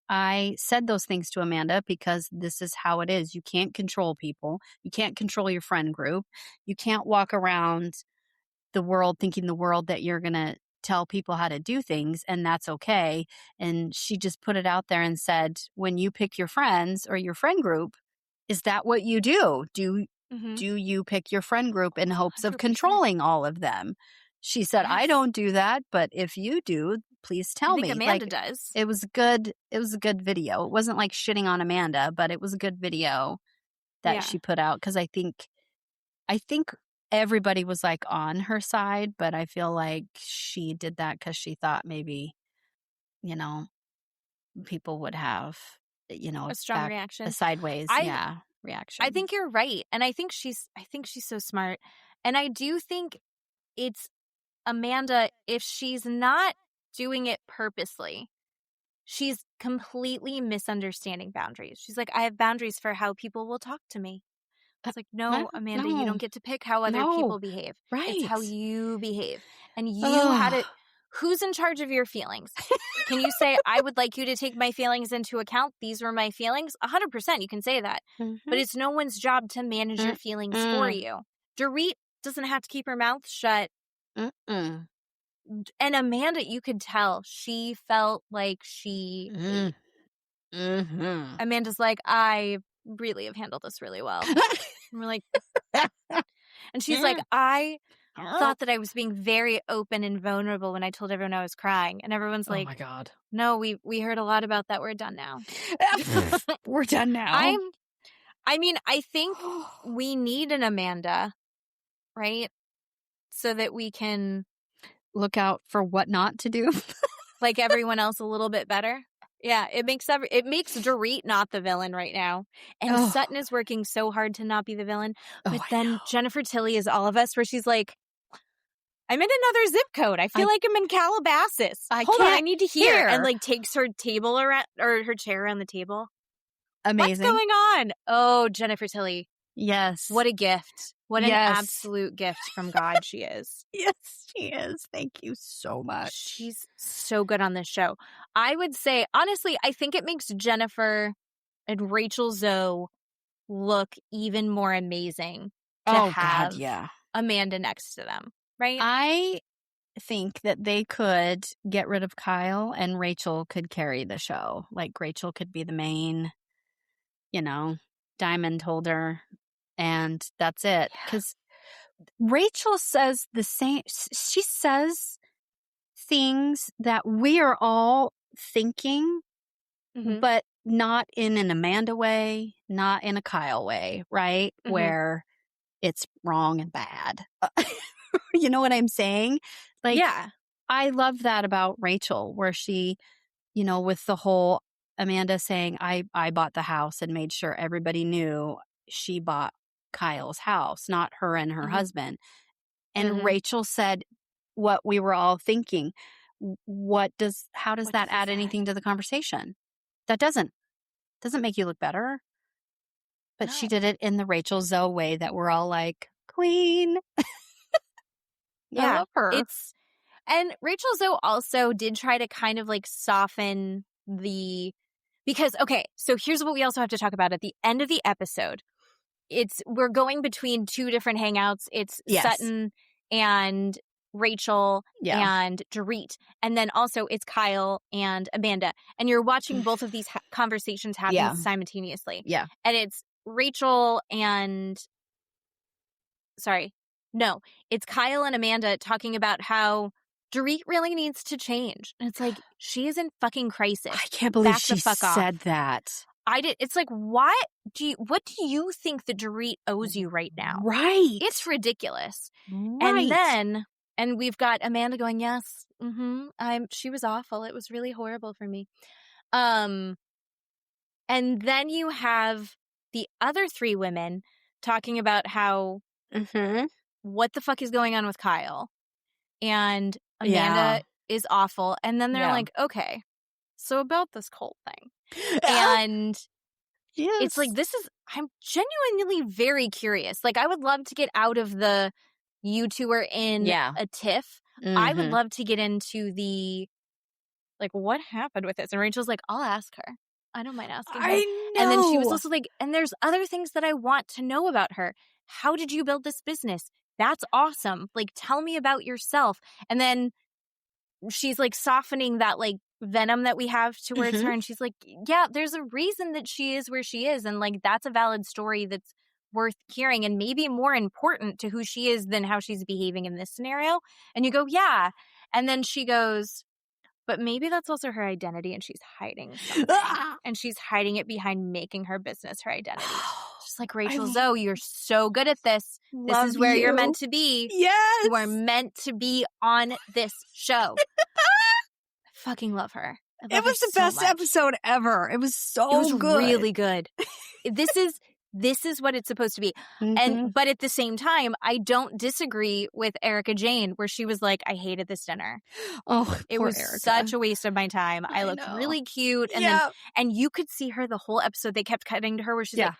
I said those things to Amanda because this is how it is. You can't control people. You can't control your friend group. You can't walk around the world thinking that you're going to tell people how to do things, and that's okay. And she just put it out there and said, when you pick your friends or your friend group, is that what you do? Do you pick your friend group in hopes of controlling all of them? She said, I don't do that, but if you do, please tell me. Amanda does. It was a good video. It wasn't like shitting on Amanda, but it was a good video that she put out because I think everybody was like on her side, but I feel like she did that because she thought maybe, people would have, a strong reaction, a sideways, reaction. I think you're right, and I think she's so smart, and I do think it's Amanda. If she's not doing it purposely, she's completely misunderstanding boundaries. She's like, I have boundaries for how people will talk to me. It's like, no, Amanda, you don't get to pick how other people behave. Right. It's how you behave. And you had it. Who's in charge of your feelings? Can you say, I would like you to take my feelings into account? These were my feelings. 100% you can say that. But it's no one's job to manage your feelings for you. Dorit doesn't have to keep her mouth shut. And Amanda, you could tell she felt like she... Amanda's like, I really have handled this really well. And we're like, and she's like, I thought that I was being very open and vulnerable when I told everyone I was crying. And everyone's like, oh my God. No, we heard a lot about that. We're done now. We're done now. I mean, I think we need an Amanda, right? so that we can look out for what not to do. like everyone else a little bit better. Yeah, it makes Dorit not the villain right now. And Sutton is working so hard to not be the villain. But then Jennifer Tilly is all of us, where she's like, I'm in another zip code. I feel like I'm in Calabasas. Hold on, I need to hear. And like takes her table around, or her chair around the table. Amazing. What's going on? Oh, Jennifer Tilly. Yes. What a gift. What an absolute gift from God she is. Yes, she is. Thank you so much. She's so good on this show. I would say, honestly, I think it makes Jennifer and Rachel Zoe look even more amazing to have Amanda next to them, right? I think that they could get rid of Kyle and Rachel could carry the show. Like Rachel could be the main, diamond holder. And that's it. Because Rachel says the same. She says things that we are all thinking, but not in an Amanda way, not in a Kyle way, right? Where it's wrong and bad. You know what I'm saying? Like, I love that about Rachel, where she, with the whole Amanda saying, I bought the house and made sure everybody knew she bought Kyle's house, not her and her husband. And Rachel said what we were all thinking. How does that add anything to the conversation? That doesn't make you look better. But she did it in the Rachel Zoe way that we're all like, queen. I love her. And Rachel Zoe also did try to kind of like soften because, okay, so here's what we also have to talk about at the end of the episode. We're going between two different hangouts. It's Sutton and Rachel and Dorit. And then also it's Kyle and Amanda. And you're watching both of these conversations happen simultaneously. Yeah. And it's Rachel and... it's Kyle and Amanda talking about how Dorit really needs to change. And it's like, she is in fucking crisis. I can't believe she said that. I did. It's like, what do you think that Dorit owes you right now? Right. It's ridiculous. Right. And we've got Amanda going, yes, she was awful. It was really horrible for me. And then you have the other three women talking about how, what the fuck is going on with Kyle? And Amanda is awful. And then they're like, okay, so about this cult thing. And it's like, I'm genuinely very curious. Like, I would love to get out of the you two are in a tiff. I would love to get into the, like, what happened with this? And Rachel's like, I'll ask her. I don't mind asking her. I know. And then she was also like, and there's other things that I want to know about her. How did you build this business? That's awesome. Like, tell me about yourself. And then she's like softening that like venom that we have towards her. And she's like, yeah, there's a reason that she is where she is. And like, that's a valid story that's worth hearing and maybe more important to who she is than how she's behaving in this scenario. And you go, yeah. And then she goes, but maybe that's also her identity and she's hiding something. And she's hiding it behind making her business her identity. Just like Rachel Zoe, you're so good at this. This is where you're meant to be. Yes. You are meant to be on this show. I fucking love her. It was the best episode ever. It was so good. It was really good. This is what it's supposed to be. But at the same time, I don't disagree with Erika Jane, where she was like, I hated this dinner. Oh, it was Erika. Such a waste of my time. I looked really cute. And then, and you could see her the whole episode. They kept cutting to her where she's like,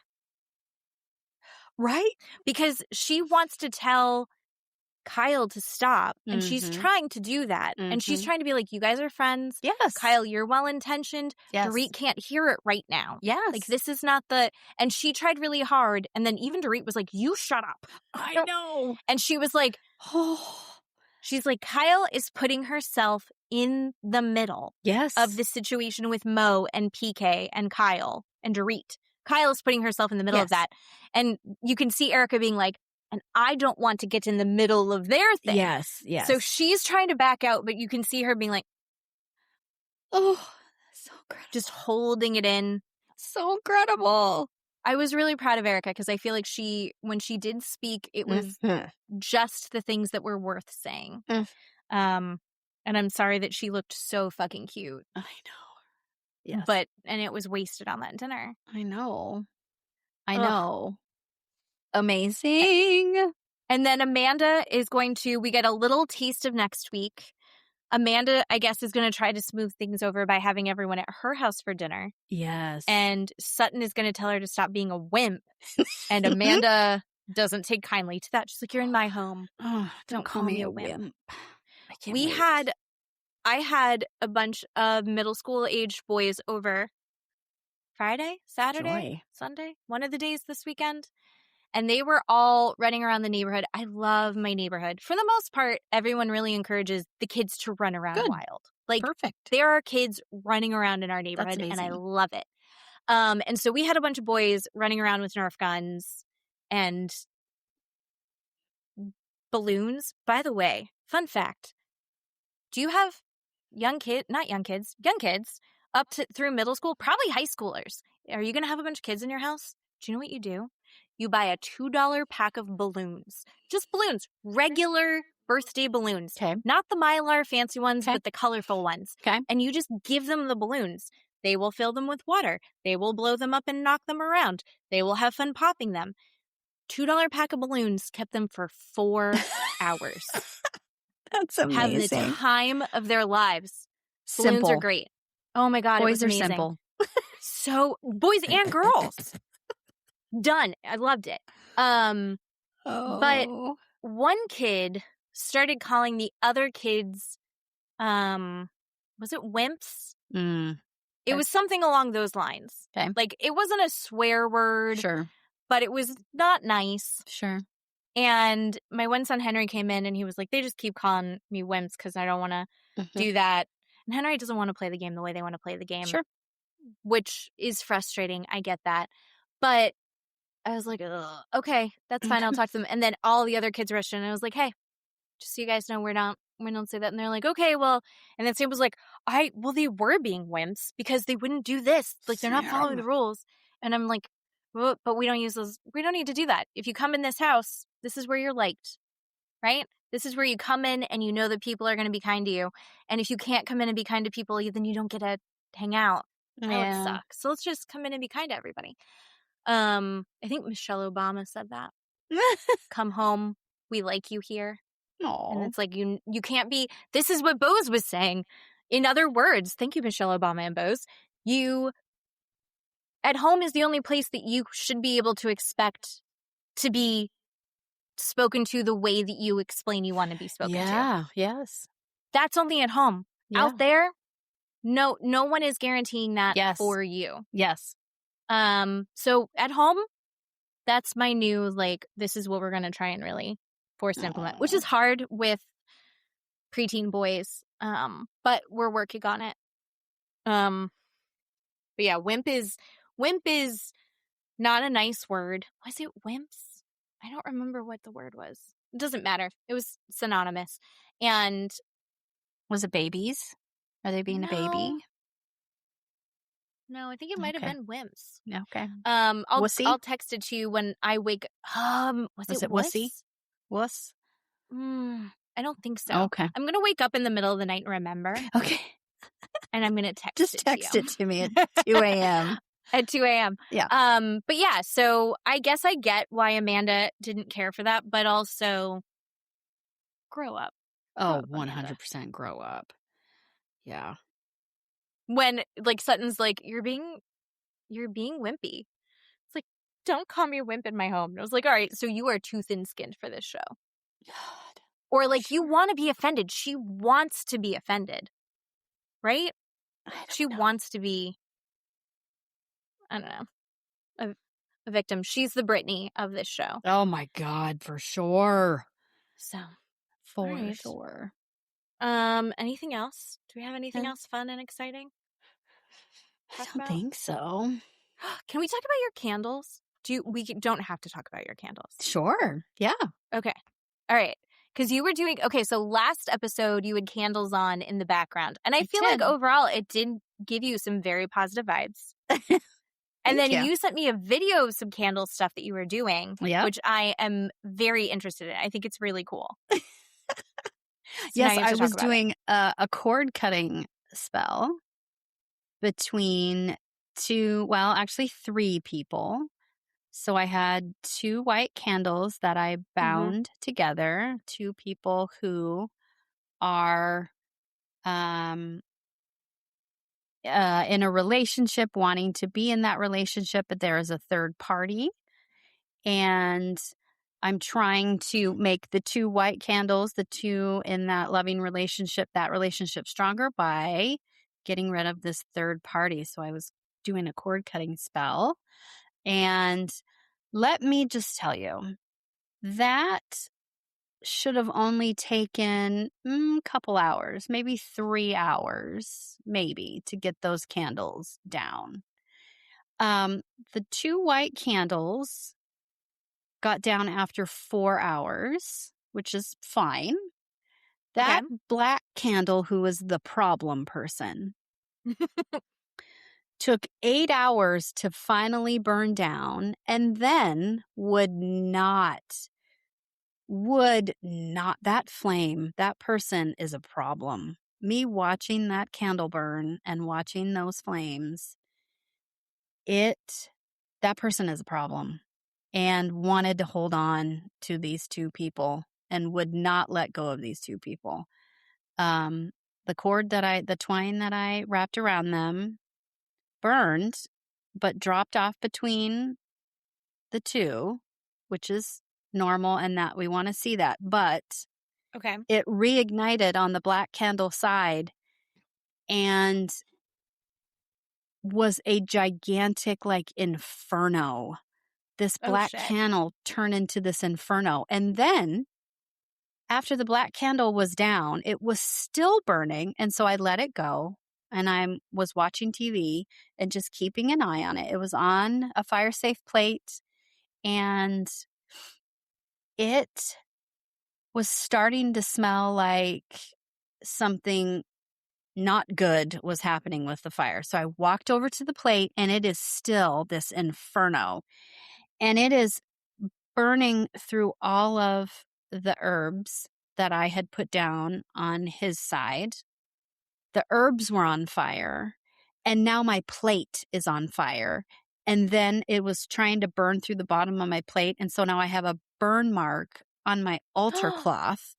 right? Because she wants to tell Kyle to stop. And she's trying to do that. And she's trying to be like, you guys are friends. Yes. Kyle, you're well-intentioned. Yes. Dorit can't hear it right now. Yes. Like, this is not the... And she tried really hard. And then even Dorit was like, you shut up. I know. And she was like, she's like, Kyle is putting herself in the middle of this situation with Mo and PK and Kyle and Dorit. Kyle is putting herself in the middle of that. And you can see Erika being like, and I don't want to get in the middle of their thing. Yes. So she's trying to back out, but you can see her being like, oh, so incredible. Just holding it in. So incredible. I was really proud of Erka because I feel like when she did speak, it was just the things that were worth saying. And I'm sorry that she looked so fucking cute. I know. Yes. And it was wasted on that dinner. I know. Amazing. And then Amanda is we get a little taste of next week. Amanda, I guess, is going to try to smooth things over by having everyone at her house for dinner. Yes. And Sutton is going to tell her to stop being a wimp. And Amanda doesn't take kindly to that. She's like, you're in my home. Oh, don't call me a wimp. I had a bunch of middle school aged boys over Friday, Saturday, Sunday, one of the days this weekend. And they were all running around the neighborhood. I love my neighborhood. For the most part, everyone really encourages the kids to run around wild. Like, perfect. There are kids running around in our neighborhood, and I love it. And so we had a bunch of boys running around with Nerf guns and balloons. By the way, fun fact. Do you have young kids up through middle school? Probably high schoolers. Are you going to have a bunch of kids in your house? Do you know what you do? You buy a $2 pack of balloons. Just balloons. Regular birthday balloons. Okay. Not the Mylar fancy ones, but the colorful ones. Okay. And you just give them the balloons. They will fill them with water. They will blow them up and knock them around. They will have fun popping them. $2 pack of balloons kept them for 4 hours. That's amazing. Have the time of their lives. Simple. Balloons are great. Oh my God, boys it was amazing. Are simple. So, boys and girls. Done. I loved it. But one kid started calling the other kids, was it wimps? It was something along those lines. Okay. Like, it wasn't a swear word. Sure. But it was not nice. Sure. And my one son, Henry, came in and he was like, they just keep calling me wimps because I don't want to do that. And Henry doesn't want to play the game the way they want to play the game. Sure. Which is frustrating. I get that. But I was like, ugh, okay, that's fine. I'll talk to them. And then all the other kids rushed in and I was like, hey, just so you guys know, we don't say that. And they're like, okay, well. And then Sam was like, they were being wimps because they wouldn't do this. Like, they're not following the rules. And I'm like, well, but we don't use those. We don't need to do that. If you come in this house, this is where you're liked, right? This is where you come in and you know that people are going to be kind to you. And if you can't come in and be kind to people, then you don't get to hang out. That would suck. So let's just come in and be kind to everybody. I think Michelle Obama said that. Come home. We like you here. Aww. And it's like, you can't be. This is what Boz was saying. In other words, thank you, Michelle Obama and Boz. At home is the only place that you should be able to expect to be spoken to the way that you explain you want to be spoken to. Yeah, yes. That's only at home. Yeah. Out there, no one is guaranteeing that for you. Yes. So at home, that's my new, this is what we're going to try and really force to implement, which is hard with preteen boys. But we're working on it. But yeah, wimp is not a nice word. Was it wimps? I don't remember what the word was. It doesn't matter. It was synonymous. And was it babies? Are they being a baby? No, I think it might have been wimps. Okay. I'll text it to you when I wake. Was it wussy? Wuss? I don't think so. Okay. I'm gonna wake up in the middle of the night and remember. Okay. And I'm gonna text. Just text it to me at 2 a.m. At 2 a.m. Yeah. But yeah, so I guess I get why Amanda didn't care for that, but also grow up. Oh, 100% grow up. Yeah. When Sutton's like, you're being wimpy. It's like, don't call me a wimp in my home. And I was like, all right, so you are too thin-skinned for this show. God. Or you want to be offended. She wants to be offended. Right? She wants to be, I don't know, a victim. She's the Britney of this show. Oh my God, for sure. So. For sure. Anything else? Do we have anything else fun and exciting? I don't think so. Can we talk about your candles? We don't have to talk about your candles. Sure. Yeah. Okay. All right. Because you were doing, so last episode you had candles on in the background. And I feel like overall it did give you some very positive vibes. And then you sent me a video of some candle stuff that you were doing, which I am very interested in. I think it's really cool. So yes, I was doing a cord cutting spell between three people. So I had 2 white candles that I bound together, 2 people who are in a relationship, wanting to be in that relationship, but there is a third party. And I'm trying to make the 2 white candles, the 2 in that loving relationship, that relationship stronger by getting rid of this third party. So I was doing a cord cutting spell. And let me just tell you, that should have only taken a couple hours, maybe 3 hours, maybe, to get those candles down. The 2 white candles got down after 4 hours, which is fine. That black candle, who was the problem person, took 8 hours to finally burn down, and then would not, that flame, that person is a problem. Me watching that candle burn and watching those flames, that person is a problem, and wanted to hold on to these 2 people and would not let go of these 2 people. The twine that I wrapped around them burned, but dropped off between the 2, which is normal, and that we want to see that. But it reignited on the black candle side and was a gigantic inferno. This black candle turned into this inferno. And then after the black candle was down, it was still burning. And so I let it go. And I was watching TV and just keeping an eye on it. It was on a fire safe plate. And it was starting to smell like something not good was happening with the fire. So I walked over to the plate, and it is still this inferno. And it is burning through all of the herbs that I had put down on his side. The herbs were on fire, and now my plate is on fire. And then it was trying to burn through the bottom of my plate. And so now I have a burn mark on my altar cloth.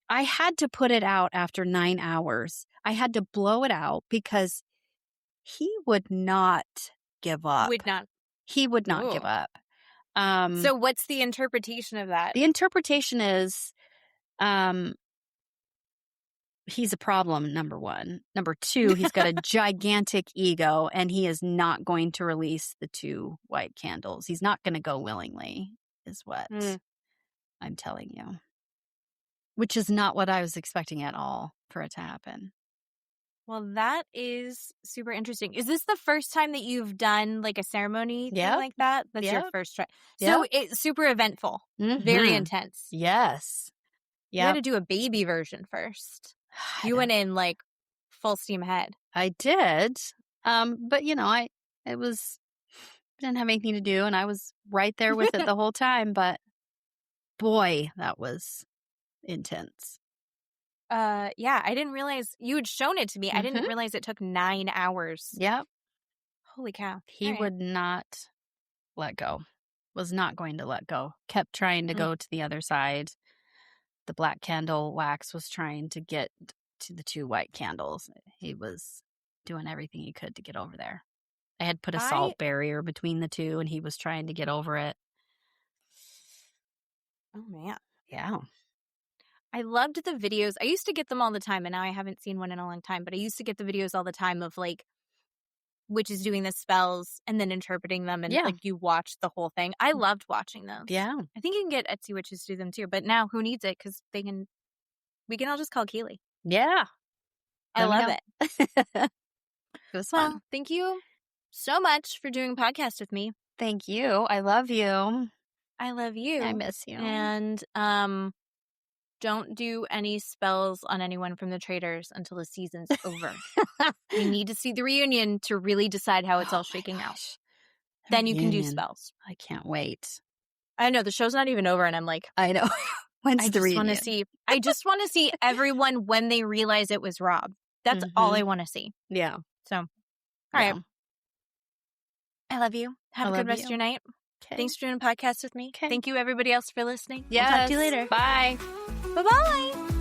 I had to put it out after 9 hours. I had to blow it out because he would not give up. He would not give up. So what's the interpretation of that? The interpretation is he's a problem, number 1. Number 2, he's got a gigantic ego, and he is not going to release the 2 white candles. He's not going to go willingly, is what I'm telling you. Which is not what I was expecting at all for it to happen. Well, that is super interesting. Is this the first time that you've done a ceremony thing like that? That's your first try. So it's super eventful, very intense. Yes. You had to do a baby version first. You went in full steam ahead. I did. But I didn't have anything to do, and I was right there with it the whole time. But boy, that was intense. Yeah, I didn't realize you had shown it to me. I didn't realize it took 9 hours. Yep. Holy cow. He would not let go. Was not going to let go. Kept trying to go to the other side. The black candle wax was trying to get to the 2 white candles. He was doing everything he could to get over there. I had put a salt barrier between the 2, and he was trying to get over it. Oh, man. Yeah. I loved the videos. I used to get them all the time, and now I haven't seen one in a long time, but I used to get the videos all the time of witches doing the spells and then interpreting them, and you watch the whole thing. I loved watching those. Yeah. I think you can get Etsy witches to do them too, but now who needs it? Because we can all just call Keeley. Yeah. I love it. It was fun. Well, thank you so much for doing a podcast with me. Thank you. I love you. I love you. I miss you. And don't do any spells on anyone from the Traitors until the season's over. We need to see the reunion to really decide how it's all shaking out. then you can do spells. I can't wait. I know the show's not even over, and I'm like, I know. When's the reunion? I just want to see everyone when they realize it was Rob. That's all I want to see. Yeah. So, all right. I love you. Have a good rest of your night. Okay. Thanks for doing a podcast with me. Okay. Thank you, everybody else, for listening. Yes. We'll talk to you later. Bye. Bye-bye.